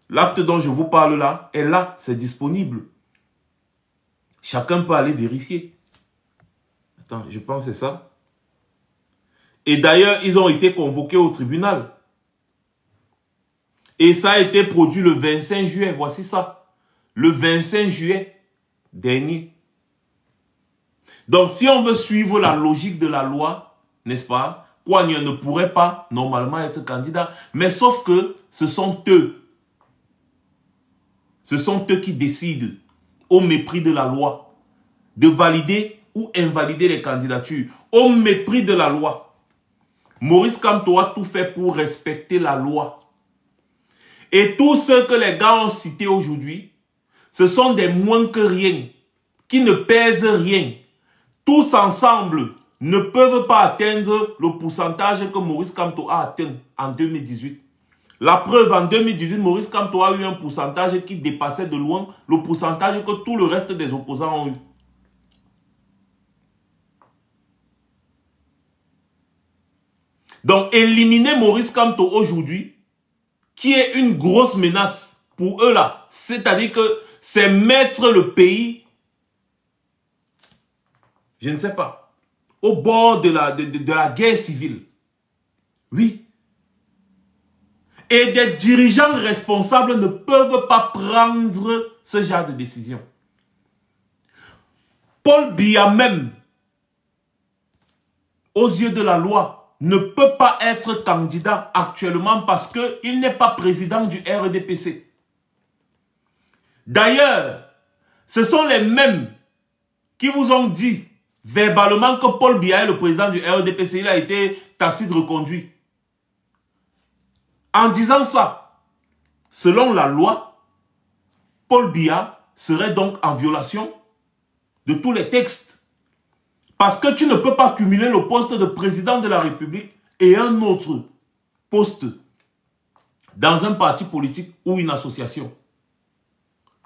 Speaker 1: l'acte dont je vous parle là, est là, c'est disponible. Chacun peut aller vérifier. Attends, je pense que c'est ça. Et d'ailleurs, ils ont été convoqués au tribunal. Et ça a été produit le 25 juillet, voici ça. Le 25 juillet dernier. Donc, si on veut suivre la logique de la loi, n'est-ce pas, Kouagne ne pourrait pas normalement être candidat. Mais sauf que ce sont eux. Ce sont eux qui décident, au mépris de la loi, de valider ou invalider les candidatures. Au mépris de la loi. Maurice Kamto a tout fait pour respecter la loi. Et tous ceux que les gars ont cités aujourd'hui, ce sont des moins que rien, qui ne pèsent rien. Tous ensemble ne peuvent pas atteindre le pourcentage que Maurice Kamto a atteint en 2018. La preuve, en 2018, Maurice Kamto a eu un pourcentage qui dépassait de loin le pourcentage que tout le reste des opposants ont eu. Donc, éliminer Maurice Kamto aujourd'hui, qui est une grosse menace pour eux là, c'est-à-dire que c'est mettre le pays, je ne sais pas, au bord de la guerre civile. Oui. Et des dirigeants responsables ne peuvent pas prendre ce genre de décision. Paul Biya même, aux yeux de la loi, ne peut pas être candidat actuellement parce qu'il n'est pas président du RDPC. D'ailleurs, ce sont les mêmes qui vous ont dit verbalement que Paul Biya est le président du RDPC. Il a été tacite reconduit. En disant ça, selon la loi, Paul Biya serait donc en violation de tous les textes. Parce que tu ne peux pas cumuler le poste de président de la République et un autre poste dans un parti politique ou une association.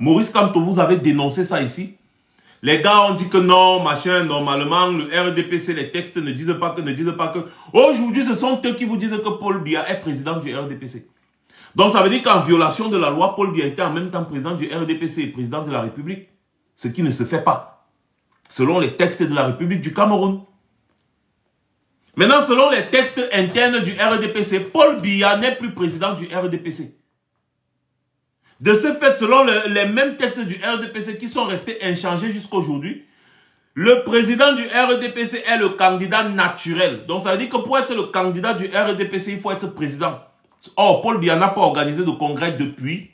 Speaker 1: Maurice Kamto, vous avez dénoncé ça ici. Les gars ont dit que non, machin, normalement, le RDPC, les textes ne disent pas que. Aujourd'hui, ce sont eux qui vous disent que Paul Biya est président du RDPC. Donc, ça veut dire qu'en violation de la loi, Paul Biya était en même temps président du RDPC et président de la République. Ce qui ne se fait pas, selon les textes de la République du Cameroun. Maintenant, selon les textes internes du RDPC, Paul Biya n'est plus président du RDPC. De ce fait, selon les mêmes textes du RDPC qui sont restés inchangés jusqu'à aujourd'hui, le président du RDPC est le candidat naturel. Donc ça veut dire que pour être le candidat du RDPC, il faut être président. Or, Paul Biya n'a pas organisé de congrès depuis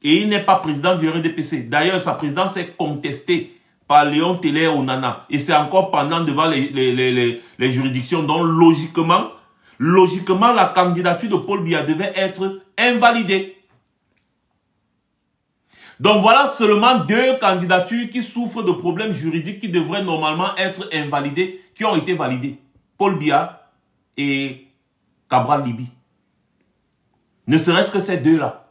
Speaker 1: et il n'est pas président du RDPC. D'ailleurs, sa présidence est contestée par Léon Teller Onana. Et c'est encore pendant devant les juridictions. Donc logiquement, la candidature de Paul Biya devait être invalidée. Donc voilà seulement deux candidatures qui souffrent de problèmes juridiques qui devraient normalement être invalidées, qui ont été validées. Paul Biya et Cabral Libi. Ne serait-ce que ces deux-là.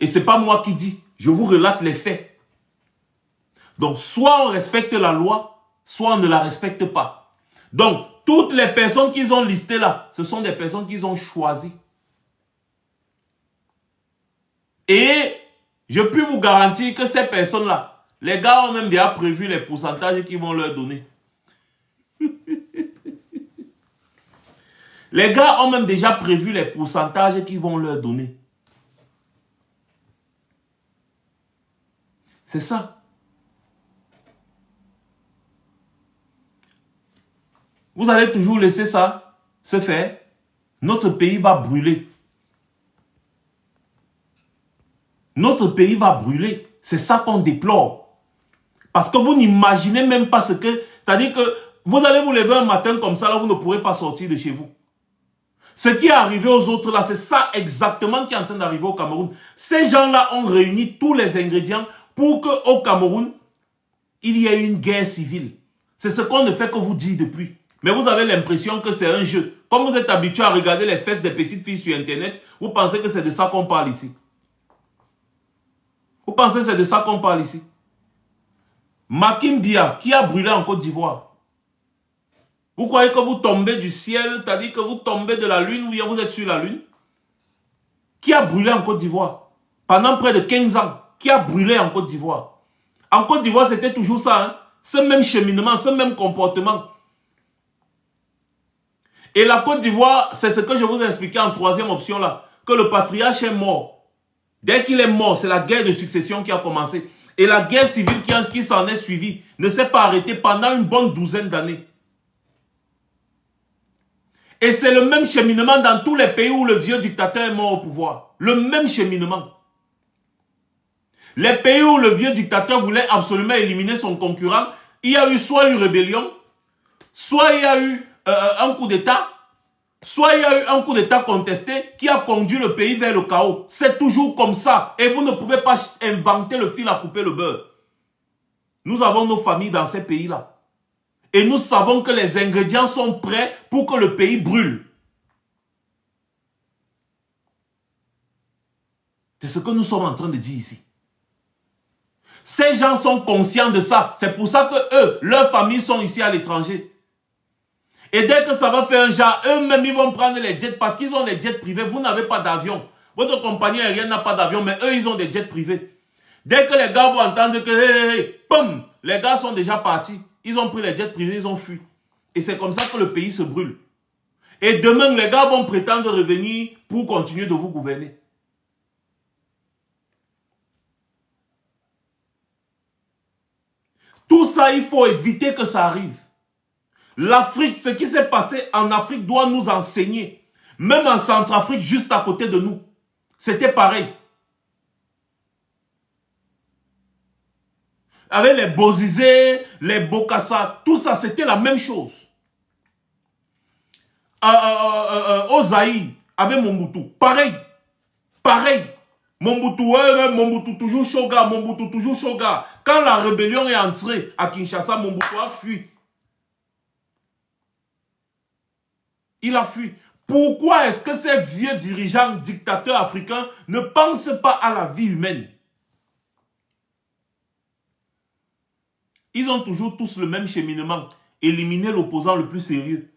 Speaker 1: Et ce n'est pas moi qui dis, je vous relate les faits. Donc soit on respecte la loi, soit on ne la respecte pas. Donc toutes les personnes qu'ils ont listées là, ce sont des personnes qu'ils ont choisies. Et je peux vous garantir que ces personnes-là, les gars ont même déjà prévu les pourcentages qu'ils vont leur donner. Les gars ont même déjà prévu les pourcentages qu'ils vont leur donner. C'est ça. Vous allez toujours laisser ça se faire. Notre pays va brûler. Notre pays va brûler. C'est ça qu'on déplore. Parce que vous n'imaginez même pas ce que... C'est-à-dire que vous allez vous lever un matin comme ça, là, vous ne pourrez pas sortir de chez vous. Ce qui est arrivé aux autres, là, c'est ça exactement qui est en train d'arriver au Cameroun. Ces gens-là ont réuni tous les ingrédients pour qu'au Cameroun, il y ait une guerre civile. C'est ce qu'on ne fait que vous dire depuis. Mais vous avez l'impression que c'est un jeu. Comme vous êtes habitué à regarder les fesses des petites filles sur Internet, vous pensez que c'est de ça qu'on parle ici. Vous pensez que c'est de ça qu'on parle ici? Makim Biya, qui a brûlé en Côte d'Ivoire? Vous croyez que vous tombez du ciel, c'est-à-dire que vous tombez de la lune, ou vous êtes sur la lune? Qui a brûlé en Côte d'Ivoire? Pendant près de 15 ans, qui a brûlé en Côte d'Ivoire? En Côte d'Ivoire, c'était toujours ça, hein? Ce même cheminement, ce même comportement. Et la Côte d'Ivoire, c'est ce que je vous ai expliqué en troisième option là, que le patriarche est mort. Dès qu'il est mort, c'est la guerre de succession qui a commencé. Et la guerre civile qui s'en est suivie ne s'est pas arrêtée pendant une bonne douzaine d'années. Et c'est le même cheminement dans tous les pays où le vieux dictateur est mort au pouvoir. Le même cheminement. Les pays où le vieux dictateur voulait absolument éliminer son concurrent, il y a eu soit une rébellion, soit il y a eu un coup d'État, soit il y a eu un coup d'État contesté qui a conduit le pays vers le chaos. C'est toujours comme ça. Et vous ne pouvez pas inventer le fil à couper le beurre. Nous avons nos familles dans ces pays-là. Et nous savons que les ingrédients sont prêts pour que le pays brûle. C'est ce que nous sommes en train de dire ici. Ces gens sont conscients de ça. C'est pour ça que eux, leurs familles sont ici à l'étranger. Et dès que ça va faire un genre, eux-mêmes, ils vont prendre les jets parce qu'ils ont des jets privés. Vous n'avez pas d'avion. Votre compagnie aérienne n'a pas d'avion, mais eux, ils ont des jets privés. Dès que les gars vont entendre que, boum, les gars sont déjà partis. Ils ont pris les jets privés, ils ont fui. Et c'est comme ça que le pays se brûle. Et demain, les gars vont prétendre revenir pour continuer de vous gouverner. Tout ça, il faut éviter que ça arrive. L'Afrique, ce qui s'est passé en Afrique doit nous enseigner. Même en Centrafrique, juste à côté de nous. C'était pareil. Avec les Bozizé, les Bokassa, tout ça, c'était la même chose. Au Zaïre, avec Mobutu, pareil. Pareil. Mobutu, Mobutu toujours Shoga, Mobutu toujours Shoga. Quand la rébellion est entrée à Kinshasa, Mobutu a fui. Il a fui. Pourquoi est-ce que ces vieux dirigeants dictateurs africains ne pensent pas à la vie humaine? Ils ont toujours tous le même cheminement. Éliminer l'opposant le plus sérieux.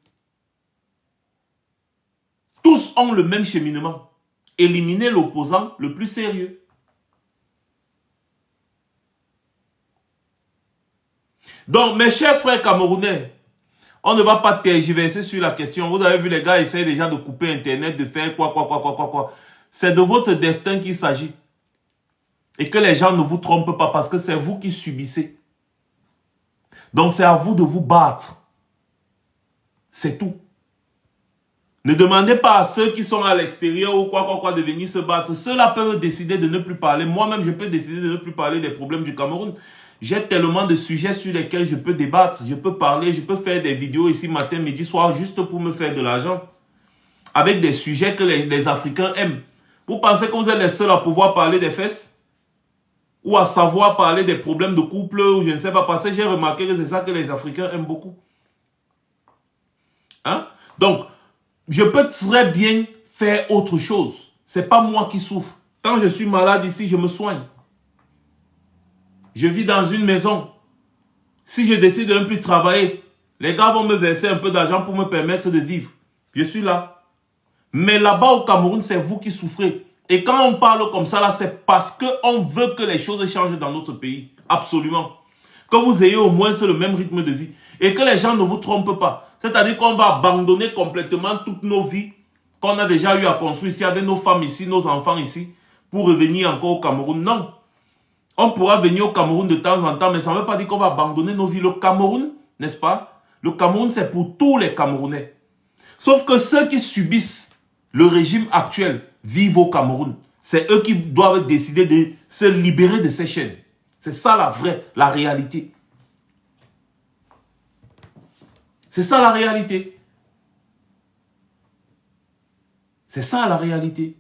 Speaker 1: Tous ont le même cheminement. Éliminer l'opposant le plus sérieux. Donc, mes chers frères camerounais, on ne va pas tergiverser sur la question. Vous avez vu, les gars essayent déjà de couper Internet, de faire quoi. C'est de votre destin qu'il s'agit. Et que les gens ne vous trompent pas parce que c'est vous qui subissez. Donc, c'est à vous de vous battre. C'est tout. Ne demandez pas à ceux qui sont à l'extérieur ou quoi de venir se battre. Ceux-là peuvent décider de ne plus parler. Moi-même, je peux décider de ne plus parler des problèmes du Cameroun. J'ai tellement de sujets sur lesquels je peux débattre. Je peux parler, je peux faire des vidéos ici matin, midi, soir, juste pour me faire de l'argent. Avec des sujets que les Africains aiment. Vous pensez que vous êtes les seuls à pouvoir parler des fesses? Ou à savoir parler des problèmes de couple, ou je ne sais pas, parce que j'ai remarqué que c'est ça que les Africains aiment beaucoup. Hein? Donc, je peux très bien faire autre chose. Ce n'est pas moi qui souffre. Quand je suis malade ici, je me soigne. Je vis dans une maison. Si je décide de ne plus travailler, les gars vont me verser un peu d'argent pour me permettre de vivre. Je suis là. Mais là-bas au Cameroun, c'est vous qui souffrez. Et quand on parle comme ça, là, c'est parce qu'on veut que les choses changent dans notre pays. Absolument. Que vous ayez au moins le même rythme de vie. Et que les gens ne vous trompent pas. C'est-à-dire qu'on va abandonner complètement toutes nos vies qu'on a déjà eu à construire ici, avec nos femmes ici, nos enfants ici, pour revenir encore au Cameroun. Non. On pourra venir au Cameroun de temps en temps, mais ça ne veut pas dire qu'on va abandonner nos vies. Le Cameroun, n'est-ce pas? Le Cameroun, c'est pour tous les Camerounais. Sauf que ceux qui subissent le régime actuel vivent au Cameroun. C'est eux qui doivent décider de se libérer de ces chaînes. C'est ça la réalité. C'est ça la réalité. C'est ça la réalité.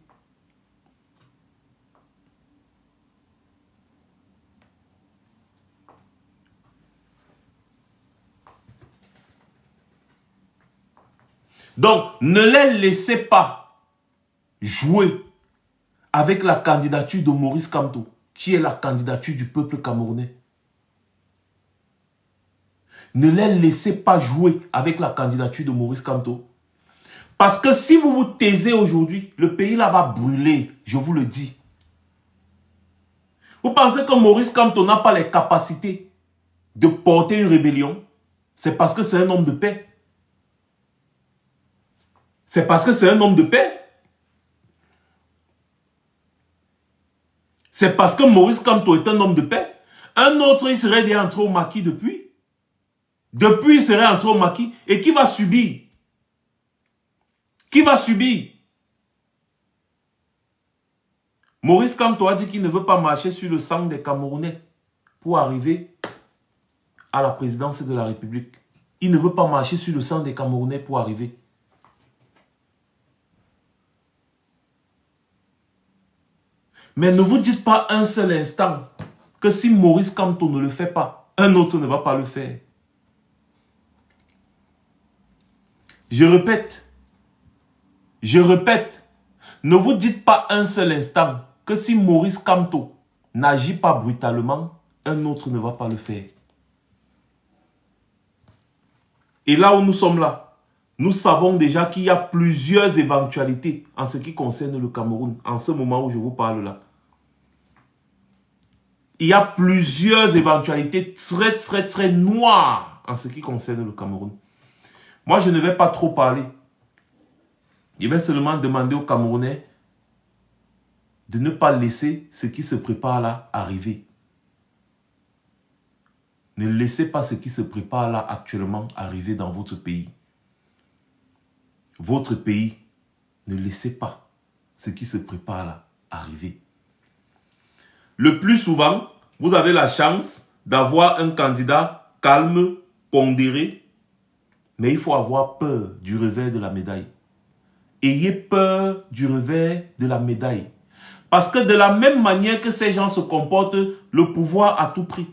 Speaker 1: Donc, ne les laissez pas jouer avec la candidature de Maurice Kamto, qui est la candidature du peuple camerounais. Ne les laissez pas jouer avec la candidature de Maurice Kamto. Parce que si vous vous taisez aujourd'hui, le pays là va brûler, je vous le dis. Vous pensez que Maurice Kamto n'a pas les capacités de porter une rébellion? C'est parce que c'est un homme de paix. C'est parce que c'est un homme de paix. C'est parce que Maurice Kamto est un homme de paix. Un autre, il serait déjà entré au maquis depuis. Depuis, il serait entré au maquis. Et qui va subir? Qui va subir? Maurice Kamto a dit qu'il ne veut pas marcher sur le sang des Camerounais pour arriver à la présidence de la République. Il ne veut pas marcher sur le sang des Camerounais pour arriver. Mais ne vous dites pas un seul instant que si Maurice Kamto ne le fait pas, un autre ne va pas le faire. Je répète, ne vous dites pas un seul instant que si Maurice Kamto n'agit pas brutalement, un autre ne va pas le faire. Et là où nous sommes là, nous savons déjà qu'il y a plusieurs éventualités en ce qui concerne le Cameroun, en ce moment où je vous parle là. Il y a plusieurs éventualités très noires en ce qui concerne le Cameroun. Moi, je ne vais pas trop parler. Je vais seulement demander aux Camerounais de ne pas laisser ce qui se prépare là arriver. Ne laissez pas ce qui se prépare là actuellement arriver dans votre pays. Votre pays, ne laissez pas ce qui se prépare là arriver. Le plus souvent, vous avez la chance d'avoir un candidat calme, pondéré, mais il faut avoir peur du revers de la médaille. Ayez peur du revers de la médaille. Parce que de la même manière que ces gens se comportent, le pouvoir à tout prix.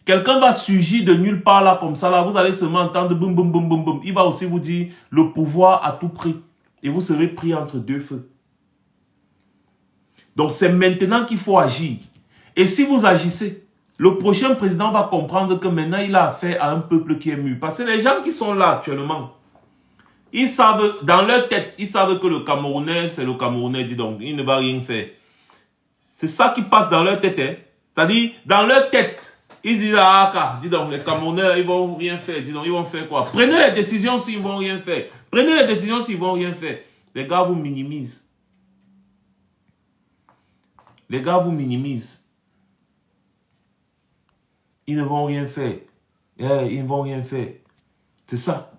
Speaker 1: Quelqu'un va surgir de nulle part là, comme ça, là, vous allez seulement entendre boum, boum, boum, boum, boum. Il va aussi vous dire le pouvoir à tout prix. Et vous serez pris entre deux feux. Donc c'est maintenant qu'il faut agir. Et si vous agissez, le prochain président va comprendre que maintenant il a affaire à un peuple qui est mûr. Parce que les gens qui sont là actuellement, ils savent, dans leur tête, ils savent que le Camerounais, c'est le Camerounais, dis donc, il ne va rien faire. C'est ça qui passe dans leur tête. Hein. C'est-à-dire, dans leur tête, ils disent, ah, dis donc, les Camerounais, ils vont rien faire. Dis donc, ils vont faire quoi? Prenez les décisions s'ils vont rien faire. Prenez les décisions s'ils vont rien faire. Les gars vous minimisent. Les gars vous minimisent. Ils ne vont rien faire. Ils ne vont rien faire. C'est ça.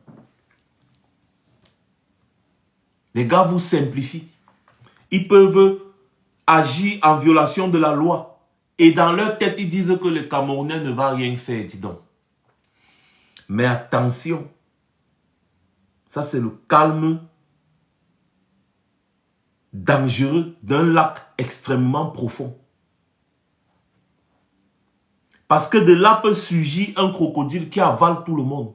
Speaker 1: Les gars vous simplifient. Ils peuvent agir en violation de la loi. Et dans leur tête, ils disent que le Camerounais ne va rien faire, dis donc. Mais attention. Ça, c'est le calme dangereux d'un lac extrêmement profond. Parce que de là peut surgir un crocodile qui avale tout le monde.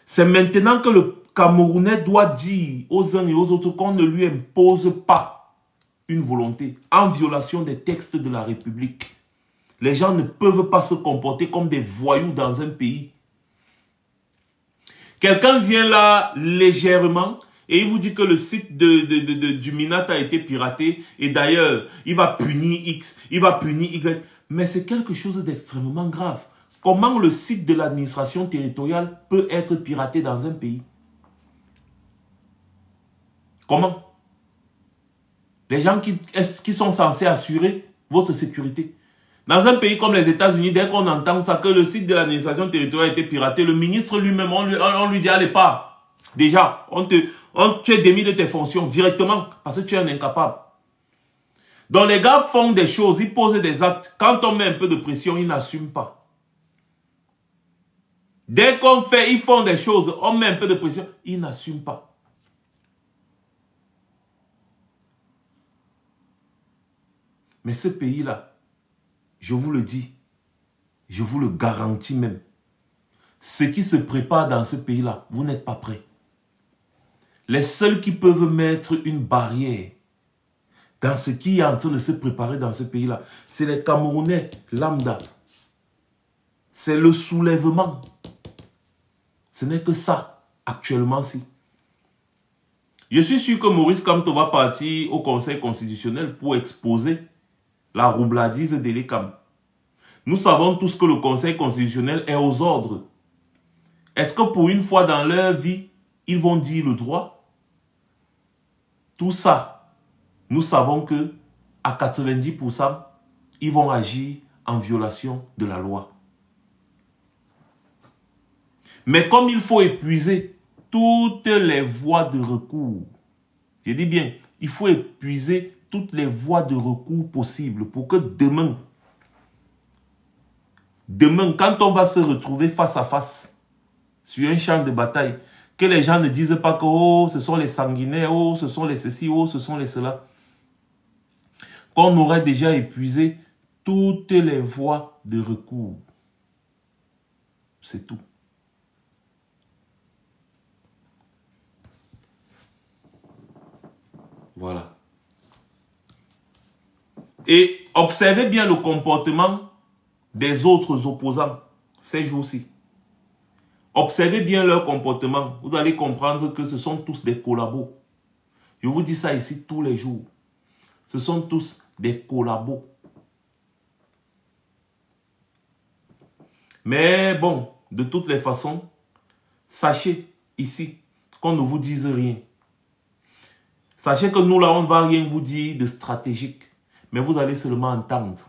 Speaker 1: C'est maintenant que le Camerounais doit dire aux uns et aux autres qu'on ne lui impose pas une volonté en violation des textes de la République. Les gens ne peuvent pas se comporter comme des voyous dans un pays. Quelqu'un vient là légèrement et il vous dit que le site du Minat a été piraté et d'ailleurs, il va punir X, il va punir Y. Mais c'est quelque chose d'extrêmement grave. Comment le site de l'administration territoriale peut être piraté dans un pays? Comment? Les gens qui sont censés assurer votre sécurité. Dans un pays comme les États-Unis, dès qu'on entend ça, que le site de l'administration territoriale a été piraté, le ministre lui-même, on lui dit, allez pas. Déjà, tu es démis de tes fonctions directement parce que tu es un incapable. Donc les gars font des choses, ils posent des actes. Quand on met un peu de pression, ils n'assument pas. Dès qu'on fait, ils font des choses, on met un peu de pression, ils n'assument pas. Mais ce pays-là, je vous le dis, je vous le garantis même, ce qui se prépare dans ce pays-là, vous n'êtes pas prêts. Les seuls qui peuvent mettre une barrière dans ce qui est en train de se préparer dans ce pays-là, c'est les Camerounais lambda. C'est le soulèvement. Ce n'est que ça, actuellement-ci. Je suis sûr que Maurice Kamto va partir au Conseil constitutionnel pour exposer la roubladise de l'ECAM. Nous savons tous que le Conseil constitutionnel est aux ordres. Est-ce que pour une fois dans leur vie, ils vont dire le droit? Tout ça, nous savons que à 90%, ils vont agir en violation de la loi. Mais comme il faut épuiser toutes les voies de recours, je dis bien, il faut épuiser toutes les voies de recours possibles pour que demain, quand on va se retrouver face à face sur un champ de bataille, que les gens ne disent pas que oh, ce sont les sanguinaires, oh, ce sont les ceci, oh, ce sont les cela. Qu'on aurait déjà épuisé toutes les voies de recours. C'est tout. Voilà. Et observez bien le comportement des autres opposants ces jours-ci. Observez bien leur comportement. Vous allez comprendre que ce sont tous des collabos. Je vous dis ça ici tous les jours. Ce sont tous des collabos. Mais bon, de toutes les façons, sachez ici qu'on ne vous dise rien. Sachez que nous, là, on ne va rien vous dire de stratégique. Mais vous allez seulement entendre.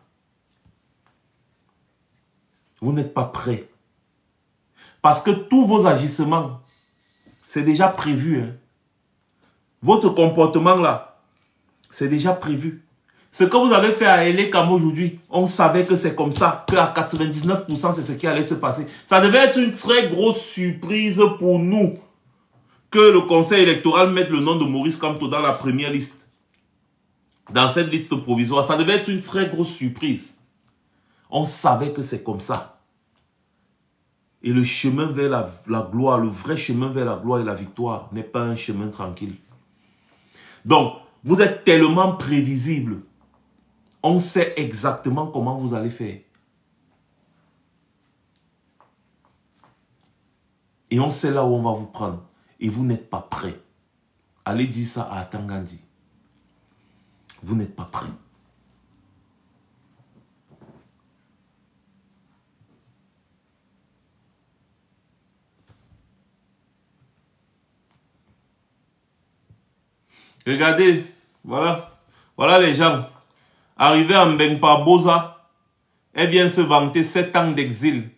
Speaker 1: Vous n'êtes pas prêts. Parce que tous vos agissements, c'est déjà prévu. Hein. Votre comportement là, c'est déjà prévu. Ce que vous avez fait à Elekam aujourd'hui, on savait que c'est comme ça, qu'à 99% c'est ce qui allait se passer. Ça devait être une très grosse surprise pour nous que le conseil électoral mette le nom de Maurice Kamto dans la première liste. Dans cette liste provisoire, ça devait être une très grosse surprise. On savait que c'est comme ça. Et le chemin vers la gloire, le vrai chemin vers la gloire et la victoire n'est pas un chemin tranquille. Donc, vous êtes tellement prévisible. On sait exactement comment vous allez faire. Et on sait là où on va vous prendre. Et vous n'êtes pas prêt. Allez dire ça à Tangandi. Vous n'êtes pas prêt. Regardez, voilà. Voilà les gens. Arrivé en Mbengpa Boza, elle vient se vanter 7 ans d'exil.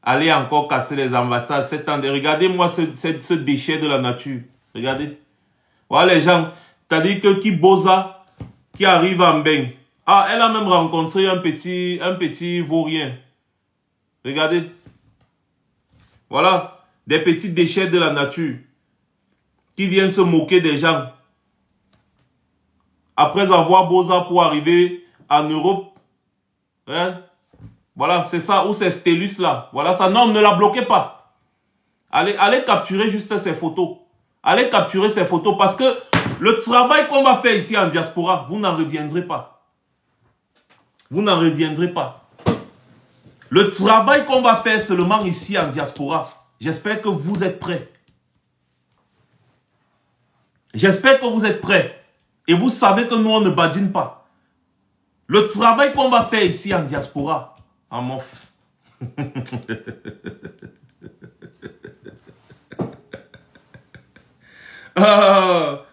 Speaker 1: Allez encore casser les ambassades, 7 ans de... Regardez-moi ce déchet de la nature. Regardez. Voilà les gens. C'est-à-dire que qui Boza, qui arrive en Mbeng. Ah, elle a même rencontré un petit vaurien. Regardez. Voilà. Des petits déchets de la nature. Qui viennent se moquer des gens. Après avoir Boza pour arriver en Europe. Hein? Voilà, c'est ça. Ou c'est Stélus là. Voilà ça. Non, ne la bloquez pas. Allez capturer juste ces photos. Allez capturer ces photos parce que le travail qu'on va faire ici en diaspora, vous n'en reviendrez pas. Vous n'en reviendrez pas. Le travail qu'on va faire seulement ici en diaspora, j'espère que vous êtes prêts. J'espère que vous êtes prêts. Et vous savez que nous, on ne badine pas. Le travail qu'on va faire ici en diaspora, en mof. Voilà,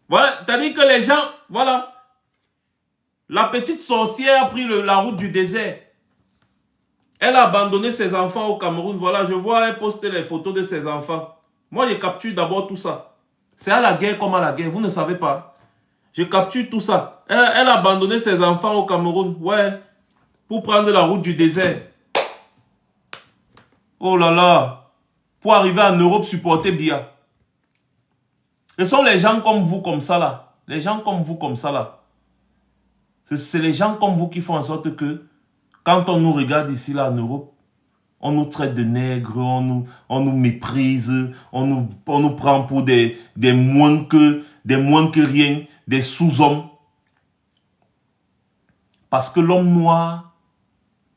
Speaker 1: c'est-à-dire que les gens, voilà. La petite sorcière a pris la route du désert. Elle a abandonné ses enfants au Cameroun. Voilà, je vois elle poster les photos de ses enfants. Moi, je capture d'abord tout ça. C'est à la guerre comme à la guerre, vous ne savez pas. Je capture tout ça. Elle a abandonné ses enfants au Cameroun. Ouais. Pour prendre la route du désert. Oh là là. Pour arriver en Europe, supporter Bia. Ce sont les gens comme vous, comme ça là. Les gens comme vous, comme ça là. C'est les gens comme vous qui font en sorte que, quand on nous regarde ici là en Europe, on nous traite de nègres, on nous méprise, on nous prend pour des moins que rien, des sous-hommes. Parce que l'homme noir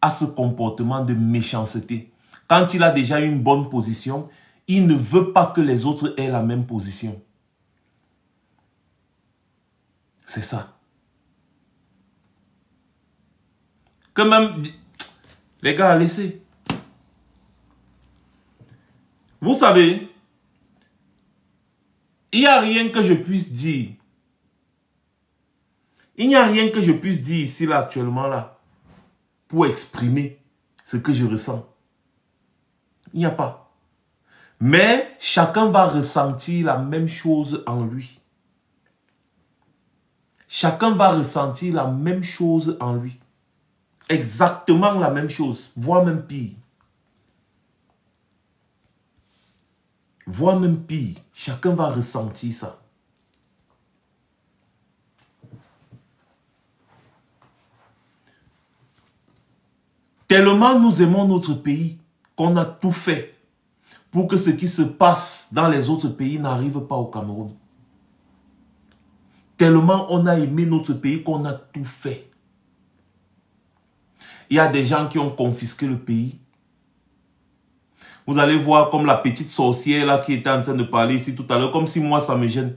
Speaker 1: a ce comportement de méchanceté. Quand il a déjà une bonne position, il ne veut pas que les autres aient la même position. C'est ça. Que même... Les gars, laissez. Vous savez, il n'y a rien que je puisse dire. Il n'y a rien que je puisse dire ici, là, actuellement, là, pour exprimer ce que je ressens. Il n'y a pas. Mais chacun va ressentir la même chose en lui. Chacun va ressentir la même chose en lui. Exactement la même chose, voire même pire. Voire même pire. Chacun va ressentir ça. Tellement nous aimons notre pays qu'on a tout fait pour que ce qui se passe dans les autres pays n'arrive pas au Cameroun. Tellement on a aimé notre pays qu'on a tout fait. Il y a des gens qui ont confisqué le pays. Vous allez voir comme la petite sorcière là qui était en train de parler ici tout à l'heure, comme si moi ça me gêne.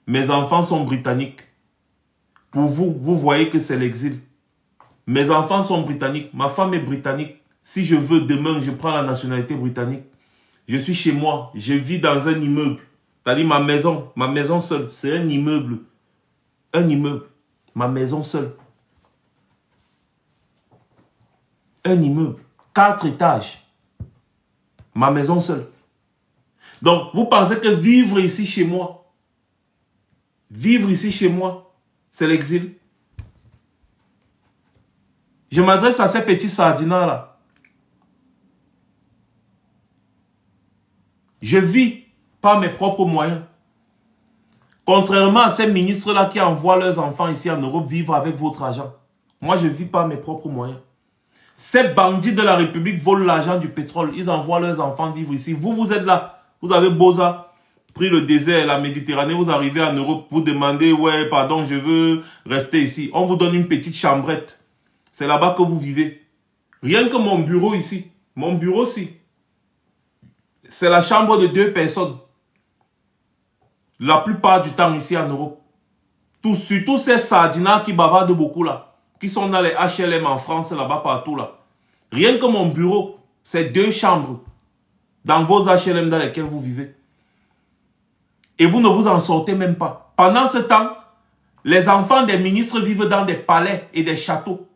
Speaker 1: Mes enfants sont britanniques. Pour vous, vous voyez que c'est l'exil. Mes enfants sont britanniques. Ma femme est britannique. Si je veux, demain, je prends la nationalité britannique. Je suis chez moi. Je vis dans un immeuble. C'est-à-dire ma maison seule. C'est un immeuble. Un immeuble. Ma maison seule. un immeuble, 4 étages. Ma maison seule. Donc, vous pensez que vivre ici chez moi, c'est l'exil? Je m'adresse à ces petits sardinats-là. Je vis par mes propres moyens. Contrairement à ces ministres-là qui envoient leurs enfants ici en Europe vivre avec votre argent. Moi, je vis par mes propres moyens. Ces bandits de la République volent l'argent du pétrole. Ils envoient leurs enfants vivre ici. Vous êtes là. Vous avez beau ça, pris le désert, la Méditerranée, vous arrivez en Europe, vous demandez, ouais, pardon, je veux rester ici. On vous donne une petite chambrette. C'est là-bas que vous vivez. Rien que mon bureau ici. Mon bureau ici. C'est la chambre de 2 personnes. La plupart du temps ici en Europe. Surtout ces sardinats qui bavardent beaucoup là. Qui sont dans les HLM en France, là-bas, partout là. Rien que mon bureau, c'est 2 chambres. Dans vos HLM dans lesquels vous vivez. Et vous ne vous en sortez même pas. Pendant ce temps, les enfants des ministres vivent dans des palais et des châteaux.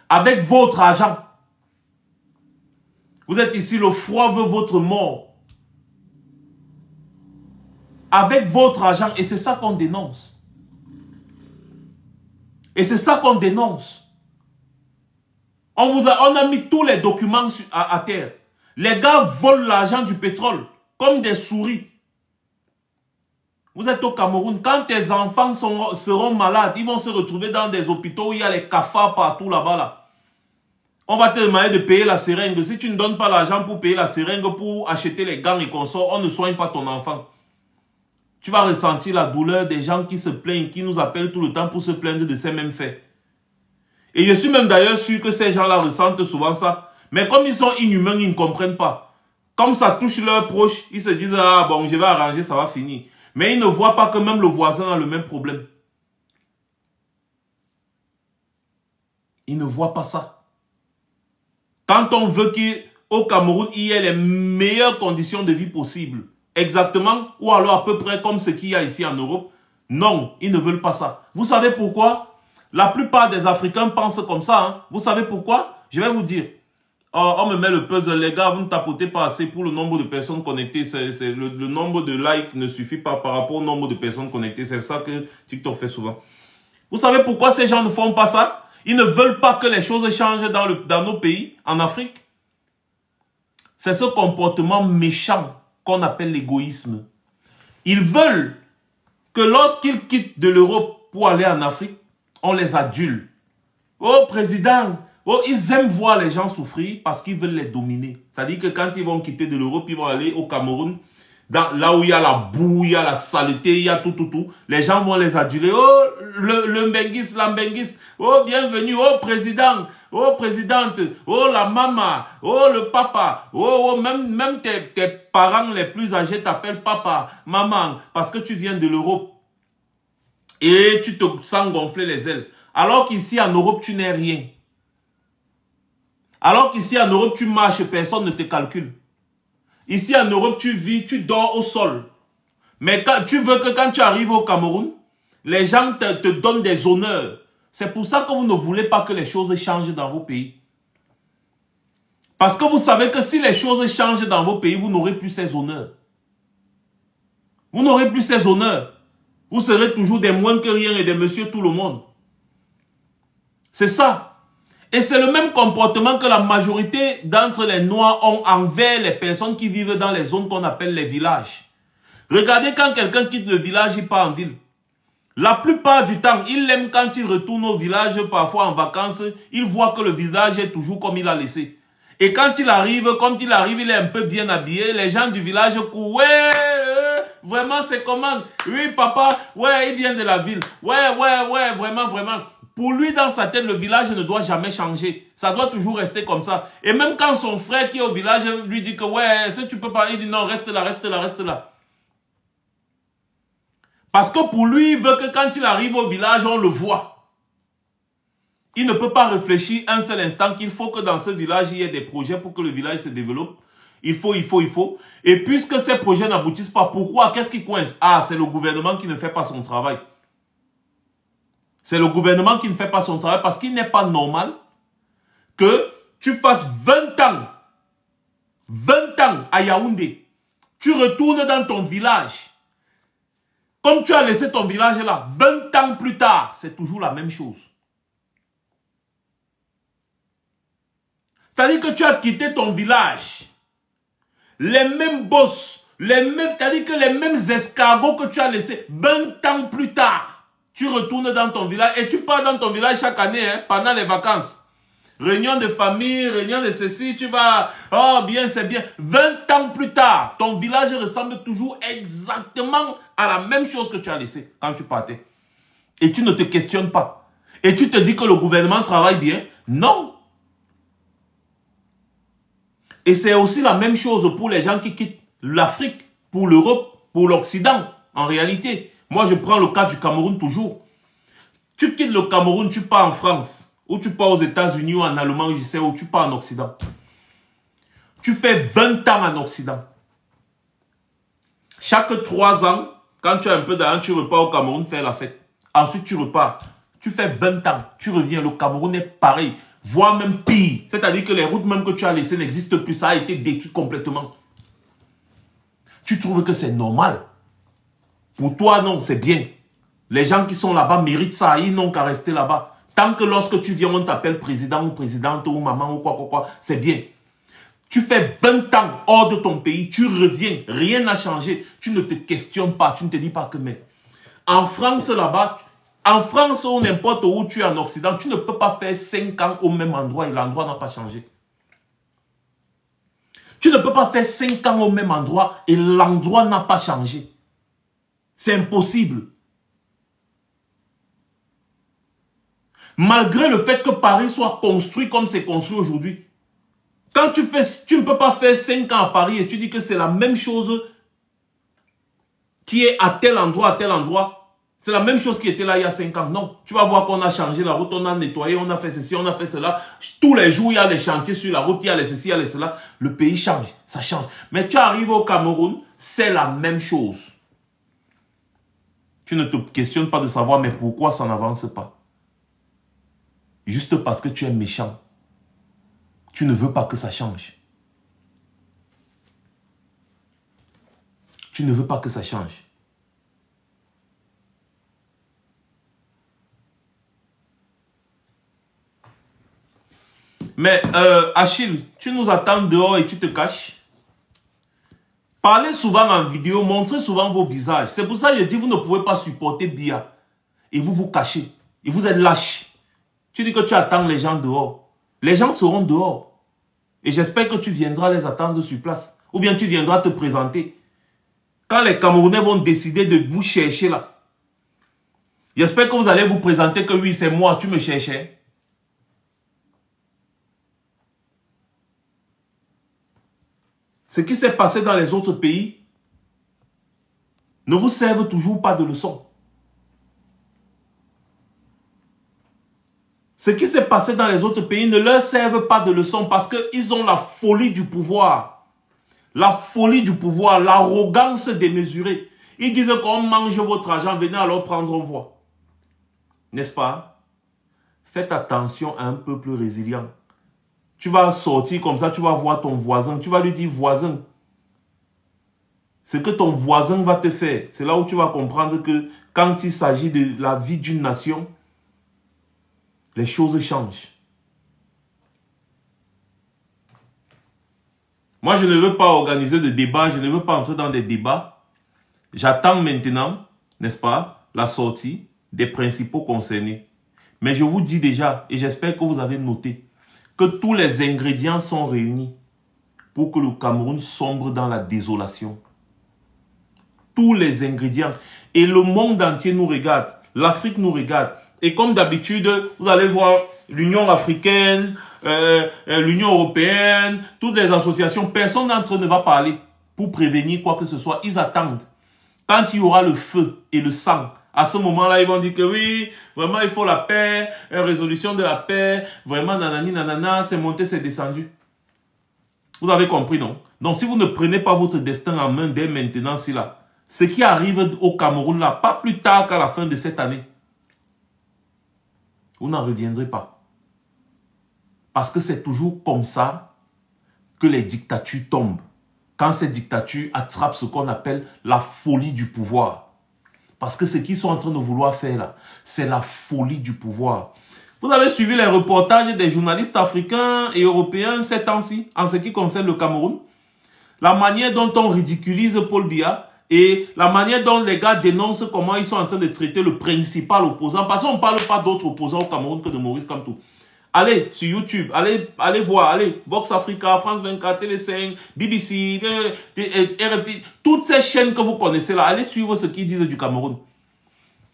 Speaker 1: Avec votre argent. Vous êtes ici, le froid veut votre mort. Avec votre argent. Et c'est ça qu'on dénonce. Et c'est ça qu'on dénonce. On a mis tous les documents à terre. Les gars volent l'argent du pétrole comme des souris. Vous êtes au Cameroun. Quand tes enfants seront malades, ils vont se retrouver dans des hôpitaux où il y a les cafards partout là-bas. Là. On va te demander de payer la seringue. Si tu ne donnes pas l'argent pour payer la seringue, pour acheter les gants et consorts, on ne soigne pas ton enfant. Tu vas ressentir la douleur des gens qui se plaignent, qui nous appellent tout le temps pour se plaindre de ces mêmes faits. Et je suis même d'ailleurs sûr que ces gens-là ressentent souvent ça. Mais comme ils sont inhumains, ils ne comprennent pas. Comme ça touche leurs proches, ils se disent, ah bon, je vais arranger, ça va finir. Mais ils ne voient pas que même le voisin a le même problème. Ils ne voient pas ça. Quand on veut qu'au Cameroun, il y ait les meilleures conditions de vie possibles, exactement, ou alors à peu près comme ce qu'il y a ici en Europe, non, ils ne veulent pas ça. Vous savez pourquoi? La plupart des Africains pensent comme ça. Hein. Vous savez pourquoi? Je vais vous dire. Oh, on me met le puzzle, les gars, vous ne tapotez pas assez pour le nombre de personnes connectées. Le nombre de likes ne suffit pas par rapport au nombre de personnes connectées. C'est ça que TikTok fait souvent. Vous savez pourquoi ces gens ne font pas ça? Ils ne veulent pas que les choses changent dans nos pays, en Afrique. C'est ce comportement méchant qu'on appelle l'égoïsme. Ils veulent que lorsqu'ils quittent de l'Europe pour aller en Afrique, on les adule. Oh, président, oh, ils aiment voir les gens souffrir parce qu'ils veulent les dominer. C'est-à-dire que quand ils vont quitter de l'Europe, ils vont aller au Cameroun, là où il y a la boue, il y a la saleté, il y a tout. Les gens vont les aduler. Oh, le Mbenguis, la Mbenguis. Oh, bienvenue. Oh, président. Oh, présidente. Oh, la maman. Oh, le papa. Oh, même tes parents les plus âgés t'appellent papa, maman, parce que tu viens de l'Europe. Et tu te sens gonfler les ailes. Alors qu'ici, en Europe, tu n'es rien. Alors qu'ici, en Europe, tu marches, personne ne te calcule. Ici, en Europe, tu vis, tu dors au sol. Mais tu veux que quand tu arrives au Cameroun, les gens te donnent des honneurs. C'est pour ça que vous ne voulez pas que les choses changent dans vos pays. Parce que vous savez que si les choses changent dans vos pays, vous n'aurez plus ces honneurs. Vous n'aurez plus ces honneurs. Vous serez toujours des moins que rien et des monsieur tout le monde. C'est ça. Et c'est le même comportement que la majorité d'entre les Noirs ont envers les personnes qui vivent dans les zones qu'on appelle les villages. Regardez quand quelqu'un quitte le village, il part en ville. La plupart du temps, il aime quand il retourne au village, parfois en vacances, il voit que le village est toujours comme il a laissé. Et quand il arrive, il est un peu bien habillé, les gens du village courent, ouais, vraiment c'est comment? Oui papa, ouais, il vient de la ville. Ouais, vraiment. Pour lui, dans sa tête, le village ne doit jamais changer. Ça doit toujours rester comme ça. Et même quand son frère qui est au village lui dit que ouais, si tu peux pas, il dit non, reste là. Parce que pour lui, il veut que quand il arrive au village, on le voit. Il ne peut pas réfléchir un seul instant qu'il faut que dans ce village, il y ait des projets pour que le village se développe. Il faut. Et puisque ces projets n'aboutissent pas, pourquoi? Qu'est-ce qui coince? Ah, c'est le gouvernement qui ne fait pas son travail. C'est le gouvernement qui ne fait pas son travail parce qu'il n'est pas normal que tu fasses 20 ans à Yaoundé, tu retournes dans ton village. Comme tu as laissé ton village là, 20 ans plus tard, c'est toujours la même chose. C'est-à-dire que tu as quitté ton village. Les mêmes boss, c'est-à-dire que les mêmes escargots que tu as laissés 20 ans plus tard, tu retournes dans ton village et tu pars dans ton village chaque année, hein, pendant les vacances. Réunion de famille, réunion de ceci, tu vas, oh bien, c'est bien. 20 ans plus tard, ton village ressemble toujours exactement à la même chose que tu as laissé quand tu partais. Et tu ne te questionnes pas. Et tu te dis que le gouvernement travaille bien. Non. Et c'est aussi la même chose pour les gens qui quittent l'Afrique, pour l'Europe, pour l'Occident, en réalité. Moi, je prends le cas du Cameroun toujours. Tu quittes le Cameroun, tu pars en France. Ou tu pars aux États-Unis ou en Allemagne, je sais, ou tu pars en Occident. Tu fais 20 ans en Occident. Chaque 3 ans, quand tu as un peu d'argent, tu repars au Cameroun faire la fête. Ensuite, tu repars. Tu fais 20 ans, tu reviens. Le Cameroun est pareil, voire même pire. C'est-à-dire que les routes même que tu as laissées n'existent plus. Ça a été détruit complètement. Tu trouves que c'est normal? Pour toi, non, c'est bien. Les gens qui sont là-bas méritent ça. Ils n'ont qu'à rester là-bas. Tant que lorsque tu viens, on t'appelle président ou présidente ou maman ou quoi, c'est bien. Tu fais 20 ans hors de ton pays, tu reviens, rien n'a changé. Tu ne te questionnes pas, tu ne te dis pas que mais. En France, là-bas, en France ou n'importe où tu es en Occident, tu ne peux pas faire 5 ans au même endroit et l'endroit n'a pas changé. Tu ne peux pas faire 5 ans au même endroit et l'endroit n'a pas changé. C'est impossible. Malgré le fait que Paris soit construit comme c'est construit aujourd'hui. Quand tu ne peux pas faire 5 ans à Paris et tu dis que c'est la même chose qui est à tel endroit, c'est la même chose qui était là il y a 5 ans. Non, tu vas voir qu'on a changé la route, on a nettoyé, on a fait ceci, on a fait cela. Tous les jours, il y a des chantiers sur la route, il y a les ceci, il y a les cela. Le pays change, ça change. Mais tu arrives au Cameroun, c'est la même chose. Tu ne te questionnes pas de savoir mais pourquoi ça n'avance pas. Juste parce que tu es méchant. Tu ne veux pas que ça change. Tu ne veux pas que ça change. Mais Achille, tu nous attends dehors et tu te caches. Parlez souvent en vidéo, montrez souvent vos visages. C'est pour ça que je dis, vous ne pouvez pas supporter Biya. Et vous vous cachez. Et vous êtes lâche. Tu dis que tu attends les gens dehors. Les gens seront dehors. Et j'espère que tu viendras les attendre sur place. Ou bien tu viendras te présenter. Quand les Camerounais vont décider de vous chercher là. J'espère que vous allez vous présenter que oui, c'est moi, tu me cherchais. Ce qui s'est passé dans les autres pays ne vous servent toujours pas de leçon. Ce qui s'est passé dans les autres pays ne leur servent pas de leçon parce qu'ils ont la folie du pouvoir. La folie du pouvoir, l'arrogance démesurée. Ils disent qu'on mange votre argent, venez alors prendre une voix. N'est-ce pas? Faites attention à un peuple résilient. Tu vas sortir comme ça, tu vas voir ton voisin, tu vas lui dire voisin. Ce que ton voisin va te faire, c'est là où tu vas comprendre que quand il s'agit de la vie d'une nation, les choses changent. Moi, je ne veux pas organiser de débat, je ne veux pas entrer dans des débats. J'attends maintenant, n'est-ce pas, la sortie des principaux concernés. Mais je vous dis déjà, et j'espère que vous avez noté, que tous les ingrédients sont réunis pour que le Cameroun sombre dans la désolation. Tous les ingrédients. Et le monde entier nous regarde. L'Afrique nous regarde. Et comme d'habitude, vous allez voir l'Union africaine, l'Union européenne, toutes les associations, personne d'entre eux ne va parler pour prévenir quoi que ce soit. Ils attendent. Quand il y aura le feu et le sang, à ce moment-là, ils vont dire que oui, vraiment, il faut la paix, résolution de la paix, vraiment, nanani, nanana, c'est monté, c'est descendu. Vous avez compris, non? Donc, si vous ne prenez pas votre destin en main dès maintenant, c'est là. Ce qui arrive au Cameroun, là, pas plus tard qu'à la fin de cette année, vous n'en reviendrez pas. Parce que c'est toujours comme ça que les dictatures tombent. Quand ces dictatures attrapent ce qu'on appelle la folie du pouvoir. Parce que ce qu'ils sont en train de vouloir faire là, c'est la folie du pouvoir. Vous avez suivi les reportages des journalistes africains et européens ces temps-ci, en ce qui concerne le Cameroun. La manière dont on ridiculise Paul Biya et la manière dont les gars dénoncent comment ils sont en train de traiter le principal opposant. Parce qu'on ne parle pas d'autres opposants au Cameroun que de Maurice Kamto. Allez sur YouTube, allez voir, allez, Vox Africa, France 24, Télé5, BBC, RFI, toutes ces chaînes que vous connaissez là, allez suivre ce qu'ils disent du Cameroun.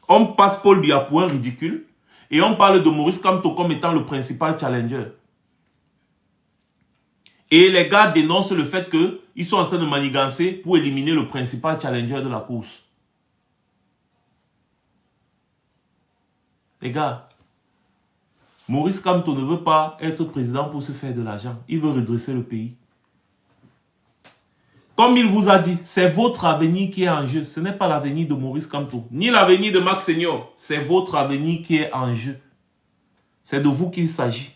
Speaker 1: On passe Paul Biya pour un ridicule et on parle de Maurice Kamto comme étant le principal challenger. Et les gars dénoncent le fait qu'ils sont en train de manigancer pour éliminer le principal challenger de la course. Les gars, Maurice Kamto ne veut pas être président pour se faire de l'argent. Il veut redresser le pays. Comme il vous a dit, c'est votre avenir qui est en jeu. Ce n'est pas l'avenir de Maurice Kamto, ni l'avenir de Max Senior. C'est votre avenir qui est en jeu. C'est de vous qu'il s'agit.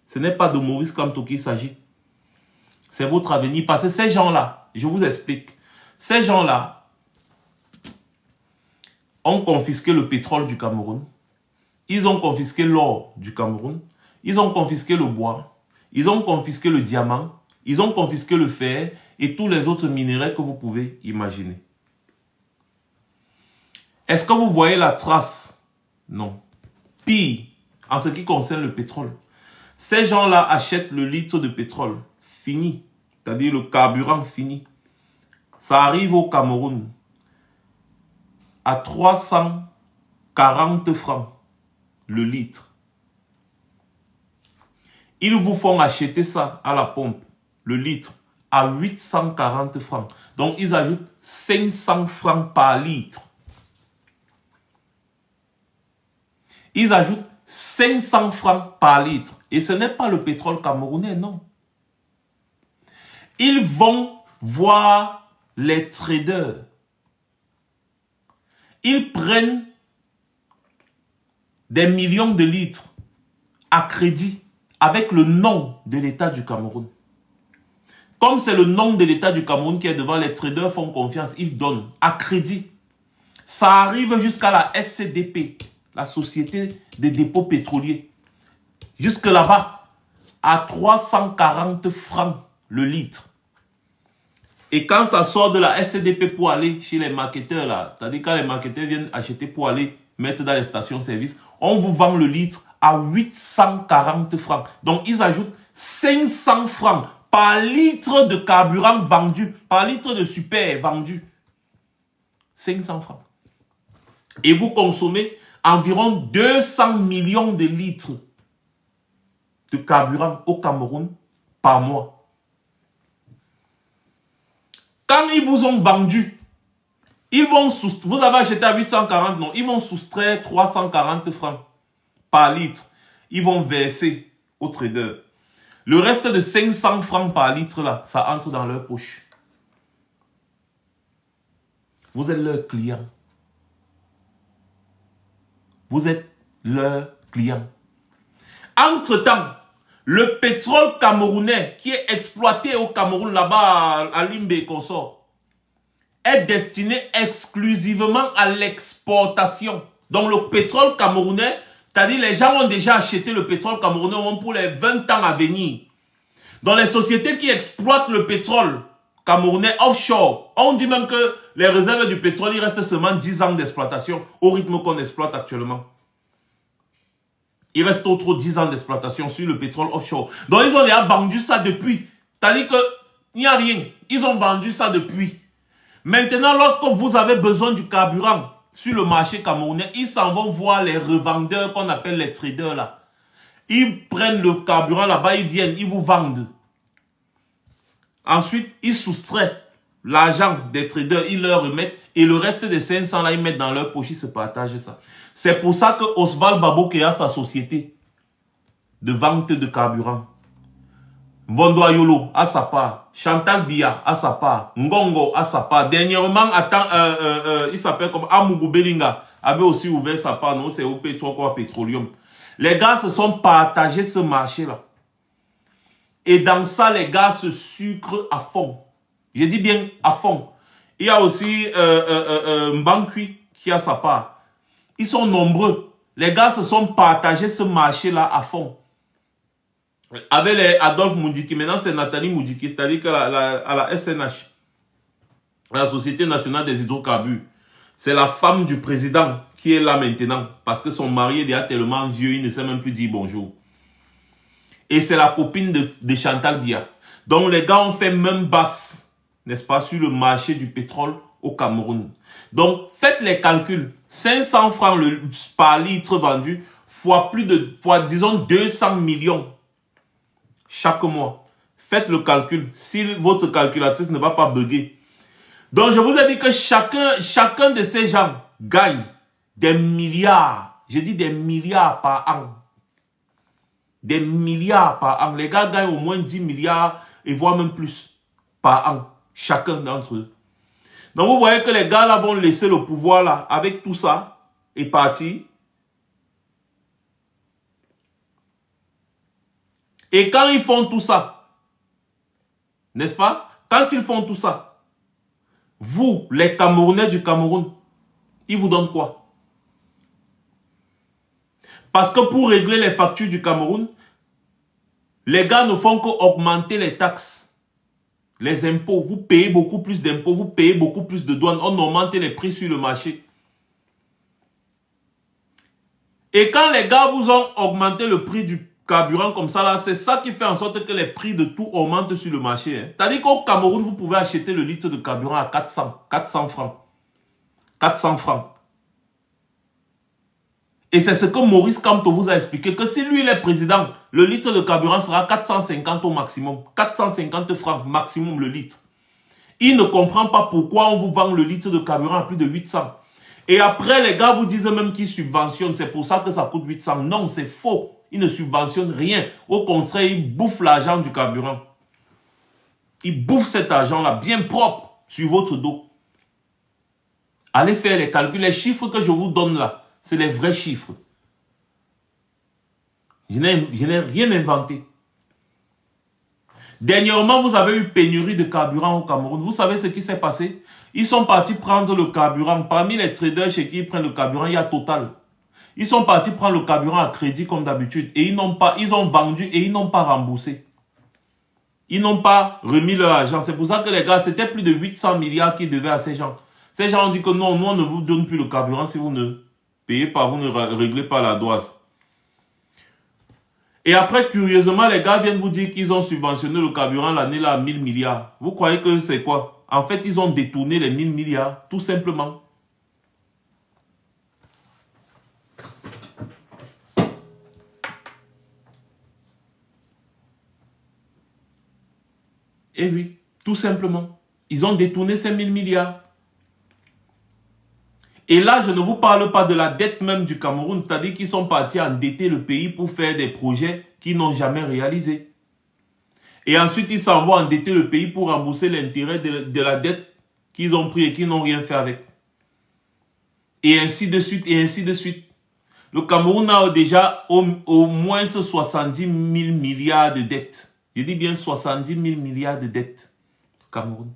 Speaker 1: Ce n'est pas de Maurice Kamto qu'il s'agit. C'est votre avenir. Parce que ces gens-là, je vous explique, ces gens-là ont confisqué le pétrole du Cameroun. Ils ont confisqué l'or du Cameroun. Ils ont confisqué le bois. Ils ont confisqué le diamant. Ils ont confisqué le fer et tous les autres minéraux que vous pouvez imaginer. Est-ce que vous voyez la trace? Non. Pire, en ce qui concerne le pétrole. Ces gens-là achètent le litre de pétrole fini, c'est-à-dire le carburant fini. Ça arrive au Cameroun à 340 francs. Le litre. Ils vous font acheter ça à la pompe, le litre, à 840 francs. Donc, ils ajoutent 500 francs par litre. Ils ajoutent 500 francs par litre. Et ce n'est pas le pétrole camerounais, non. Ils vont voir les traders. Ils prennent des millions de litres à crédit avec le nom de l'État du Cameroun. Comme c'est le nom de l'État du Cameroun qui est devant, les traders font confiance, ils donnent à crédit. Ça arrive jusqu'à la SCDP, la Société des dépôts pétroliers. Jusque là-bas, à 340 francs le litre. Et quand ça sort de la SCDP pour aller chez les marketeurs, là, c'est-à-dire quand les marketeurs viennent acheter pour aller mettre dans les stations-service, on vous vend le litre à 840 francs. Donc, ils ajoutent 500 francs par litre de carburant vendu, par litre de super vendu. 500 francs. Et vous consommez environ 200 millions de litres de carburant au Cameroun par mois. Quand ils vous ont vendu, ils vont vous avez acheté à 840, non, ils vont soustraire 340 francs par litre. Ils vont verser aux traders. Le reste de 500 francs par litre, là, ça entre dans leur poche. Vous êtes leur client. Vous êtes leur client. Entre-temps, le pétrole camerounais qui est exploité au Cameroun, là-bas, à Limbe et consorts, est destiné exclusivement à l'exportation. Donc le pétrole camerounais, c'est-à-dire les gens ont déjà acheté le pétrole camerounais pour les 20 ans à venir. Dans les sociétés qui exploitent le pétrole camerounais offshore, on dit même que les réserves du pétrole, il reste seulement 10 ans d'exploitation au rythme qu'on exploite actuellement. Il reste autre 10 ans d'exploitation sur le pétrole offshore. Donc ils ont déjà vendu ça depuis. C'est-à-dire qu'il n'y a rien. Ils ont vendu ça depuis. Maintenant, lorsque vous avez besoin du carburant sur le marché camerounais, ils s'en vont voir les revendeurs qu'on appelle les traders là. Ils prennent le carburant là-bas, ils viennent, ils vous vendent. Ensuite, ils soustraient l'argent des traders, ils leur remettent et le reste des 500 là, ils mettent dans leur poche, ils se partagent ça. C'est pour ça que Oswald Baboke a sa société de vente de carburant. Vondo Ayolo a sa part. Chantal Biya a sa part. Ngongo a sa part. Dernièrement, il s'appelle comme Amougou Belinga avait aussi ouvert sa part. Non, c'est au Petroleum. Les gars se sont partagés ce marché-là. Et dans ça, les gars se sucrent à fond. Je dis bien à fond. Il y a aussi Mbankui qui a sa part. Ils sont nombreux. Les gars se sont partagés ce marché-là à fond. Avec les Adolphe Moudjiki, maintenant c'est Nathalie Moudjiki, c'est-à-dire qu'à la SNH, la Société Nationale des Hydrocarbures, c'est la femme du président qui est là maintenant. Parce que son mari est déjà tellement vieux, il ne sait même plus dire bonjour. Et c'est la copine de Chantal Biya. Donc les gars ont fait même basse, n'est-ce pas, sur le marché du pétrole au Cameroun. Donc faites les calculs. 500 francs par litre vendu, fois disons 200 millions chaque mois. Faites le calcul. Si votre calculatrice ne va pas bugger. Donc je vous ai dit que chacun de ces gens gagne des milliards. Je dis des milliards par an. Des milliards par an. Les gars gagnent au moins 10 milliards et voire même plus par an. Chacun d'entre eux. Donc vous voyez que les gars là vont laisser le pouvoir là avec tout ça et partir. Et quand ils font tout ça, n'est-ce pas? Quand ils font tout ça, vous, les Camerounais du Cameroun, ils vous donnent quoi? Parce que pour régler les factures du Cameroun, les gars ne font qu'augmenter les taxes, les impôts. Vous payez beaucoup plus d'impôts, vous payez beaucoup plus de douanes. On augmente les prix sur le marché. Et quand les gars vous ont augmenté le prix du carburant comme ça, là, c'est ça qui fait en sorte que les prix de tout augmentent sur le marché. Hein. C'est-à-dire qu'au Cameroun, vous pouvez acheter le litre de carburant à 400 francs. 400 francs. Et c'est ce que Maurice Kamto vous a expliqué, que si lui il est président, le litre de carburant sera 450 au maximum. 450 francs maximum le litre. Il ne comprend pas pourquoi on vous vend le litre de carburant à plus de 800. Et après, les gars vous disent même qu'ils subventionnent. C'est pour ça que ça coûte 800. Non, c'est faux. Ils ne subventionnent rien. Au contraire, ils bouffent l'argent du carburant. Ils bouffent cet argent-là bien propre sur votre dos. Allez faire les calculs. Les chiffres que je vous donne là, c'est les vrais chiffres. Je n'ai rien inventé. Dernièrement, vous avez eu pénurie de carburant au Cameroun. Vous savez ce qui s'est passé? Ils sont partis prendre le carburant. Parmi les traders chez qui ils prennent le carburant, il y a Total. Ils sont partis prendre le carburant à crédit comme d'habitude. Et ils ont vendu et ils n'ont pas remboursé. Ils n'ont pas remis leur argent. C'est pour ça que les gars, c'était plus de 800 milliards qu'ils devaient à ces gens. Ces gens ont dit que non, nous on ne vous donne plus le carburant si vous ne payez pas, vous ne réglez pas la douane. Et après, curieusement, les gars viennent vous dire qu'ils ont subventionné le carburant l'année là à 1000 milliards. Vous croyez que c'est quoi? En fait, ils ont détourné les 1000 milliards, tout simplement. Eh oui, tout simplement. Ils ont détourné ces 1000 milliards. Et là, je ne vous parle pas de la dette même du Cameroun, c'est-à-dire qu'ils sont partis endetter le pays pour faire des projets qu'ils n'ont jamais réalisés. Et ensuite, ils s'en vont endetter le pays pour rembourser l'intérêt de la dette qu'ils ont pris et qu'ils n'ont rien fait avec. Et ainsi de suite, et ainsi de suite. Le Cameroun a déjà au moins 70 000 milliards de dettes. Je dis bien 70 000 milliards de dettes. Cameroun.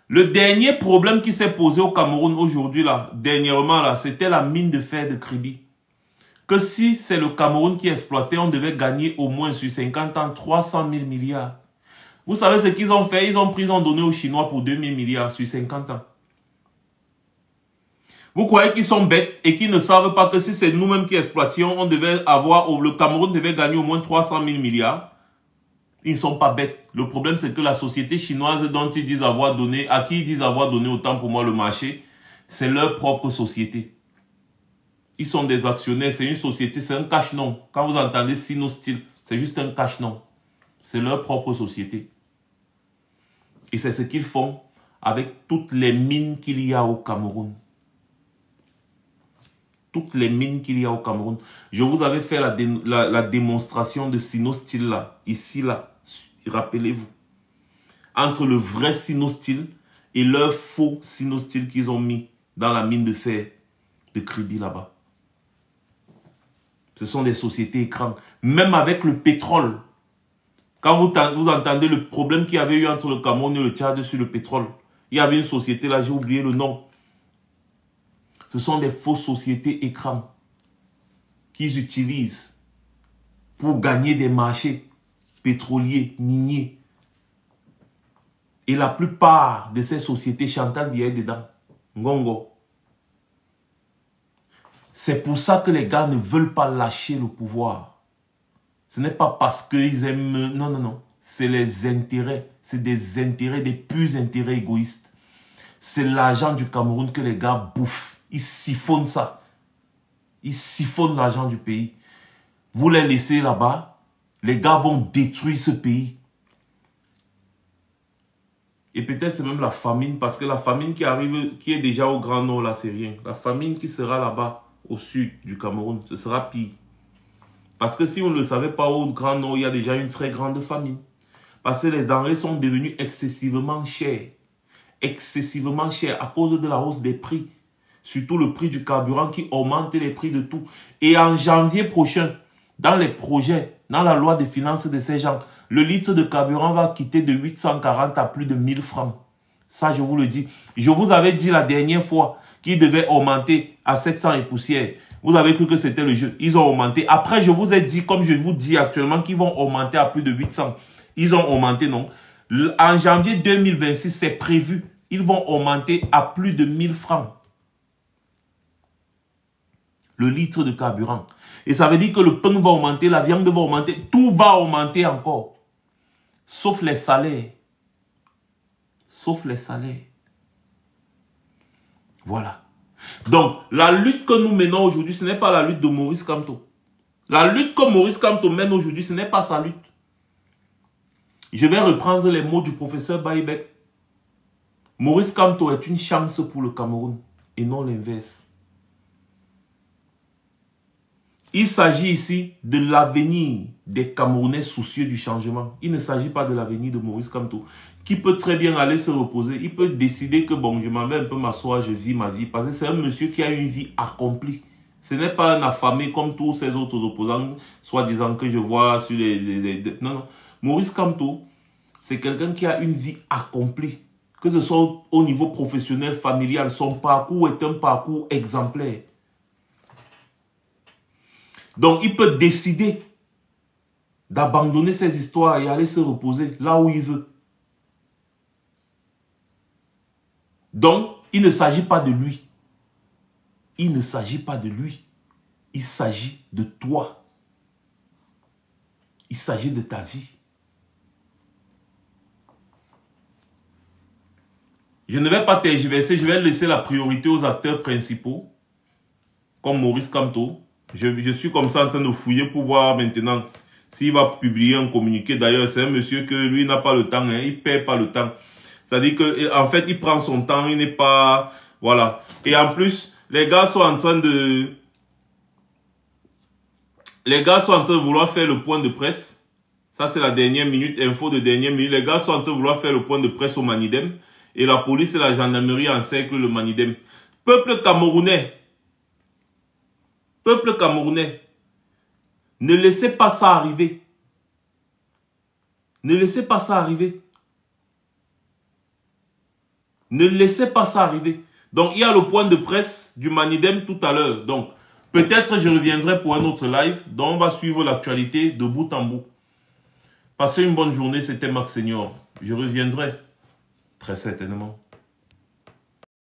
Speaker 1: Le dernier problème qui s'est posé au Cameroun aujourd'hui, là, dernièrement, là, c'était la mine de fer de Kribi. Que si c'est le Cameroun qui exploitait, on devait gagner au moins sur 50 ans 300 000 milliards. Vous savez ce qu'ils ont fait? Ils ont donné aux Chinois pour 2000 milliards sur 50 ans. Vous croyez qu'ils sont bêtes et qu'ils ne savent pas que si c'est nous-mêmes qui exploitions, on devait avoir, le Cameroun devait gagner au moins 300 000 milliards? Ils ne sont pas bêtes. Le problème, c'est que la société chinoise dont ils disent avoir donné, à qui ils disent avoir donné autant pour moi le marché, c'est leur propre société. Ils sont des actionnaires, c'est une société, c'est un cache-nom. Quand vous entendez Sinosteel, c'est juste un cache-nom. C'est leur propre société. Et c'est ce qu'ils font avec toutes les mines qu'il y a au Cameroun. Toutes les mines qu'il y a au Cameroun. Je vous avais fait la démonstration de Sinosteel là, ici là. Rappelez-vous. Entre le vrai Sinosteel et leur faux Sinosteel qu'ils ont mis dans la mine de fer de Kribi là-bas. Ce sont des sociétés écrans. Même avec le pétrole. Quand vous entendez le problème qu'il y avait eu entre le Cameroun et le Tchad sur le pétrole. Il y avait une société là, j'ai oublié le nom. Ce sont des fausses sociétés écrans qu'ils utilisent pour gagner des marchés pétroliers, miniers. Et la plupart de ces sociétés, Chantal Biya est dedans. Ngongo. C'est pour ça que les gars ne veulent pas lâcher le pouvoir. Ce n'est pas parce qu'ils aiment... Non, non, non. C'est les intérêts. C'est des intérêts, des purs intérêts égoïstes. C'est l'argent du Cameroun que les gars bouffent. Ils siphonnent ça. Ils siphonnent l'argent du pays. Vous les laissez là-bas, les gars vont détruire ce pays. Et peut-être c'est même la famine, parce que la famine qui arrive, qui est déjà au Grand Nord, là, c'est rien. La famine qui sera là-bas, au sud du Cameroun, ce sera pire. Parce que si on ne le savait pas, au Grand Nord, il y a déjà une très grande famine. Parce que les denrées sont devenues excessivement chères. Excessivement chères à cause de la hausse des prix. Surtout le prix du carburant qui augmente les prix de tout. Et en janvier prochain, dans les projets, dans la loi des finances de ces gens, le litre de carburant va quitter de 840 à plus de 1000 francs. Ça, je vous le dis. Je vous avais dit la dernière fois qu'il devait augmenter à 700 et poussière. Vous avez cru que c'était le jeu. Ils ont augmenté. Après, je vous ai dit, comme je vous dis actuellement, qu'ils vont augmenter à plus de 800. Ils ont augmenté, non? En janvier 2026, c'est prévu. Ils vont augmenter à plus de 1000 francs. Le litre de carburant. Et ça veut dire que le pain va augmenter, la viande va augmenter, tout va augmenter encore. Sauf les salaires. Sauf les salaires. Voilà. Donc, la lutte que nous menons aujourd'hui, ce n'est pas la lutte de Maurice Kamto. La lutte que Maurice Kamto mène aujourd'hui, ce n'est pas sa lutte. Je vais reprendre les mots du professeur Baïbek. Maurice Kamto est une chance pour le Cameroun et non l'inverse. Il s'agit ici de l'avenir des Camerounais soucieux du changement. Il ne s'agit pas de l'avenir de Maurice Kamto, qui peut très bien aller se reposer. Il peut décider que bon, je m'en vais un peu m'asseoir, je vis ma vie. Parce que c'est un monsieur qui a une vie accomplie. Ce n'est pas un affamé comme tous ces autres opposants, soi-disant que je vois sur Non, non. Maurice Kamto, c'est quelqu'un qui a une vie accomplie. Que ce soit au niveau professionnel, familial, son parcours est un parcours exemplaire. Donc, il peut décider d'abandonner ses histoires et aller se reposer là où il veut. Donc, il ne s'agit pas de lui. Il ne s'agit pas de lui. Il s'agit de toi. Il s'agit de ta vie. Je ne vais pas tergiverser, je vais laisser la priorité aux acteurs principaux, comme Maurice Kamto. Je suis comme ça en train de fouiller pour voir maintenant s'il va publier un communiqué. D'ailleurs, c'est un monsieur que lui n'a pas le temps, hein, il ne perd pas le temps. C'est-à-dire qu'en fait, il prend son temps, il n'est pas... Voilà. Et en plus, les gars sont en train de... Les gars sont en train de vouloir faire le point de presse. Ça, c'est la dernière minute, info de dernière minute. Les gars sont en train de vouloir faire le point de presse au Manidem. Et la police et la gendarmerie encerclent le Manidem. Peuple camerounais. Peuple camerounais, ne laissez pas ça arriver. Ne laissez pas ça arriver. Ne laissez pas ça arriver. Donc, il y a le point de presse du Manidem tout à l'heure. Donc, peut-être je reviendrai pour un autre live. Donc, on va suivre l'actualité de bout en bout. Passez une bonne journée. C'était Max Senior. Je reviendrai très certainement.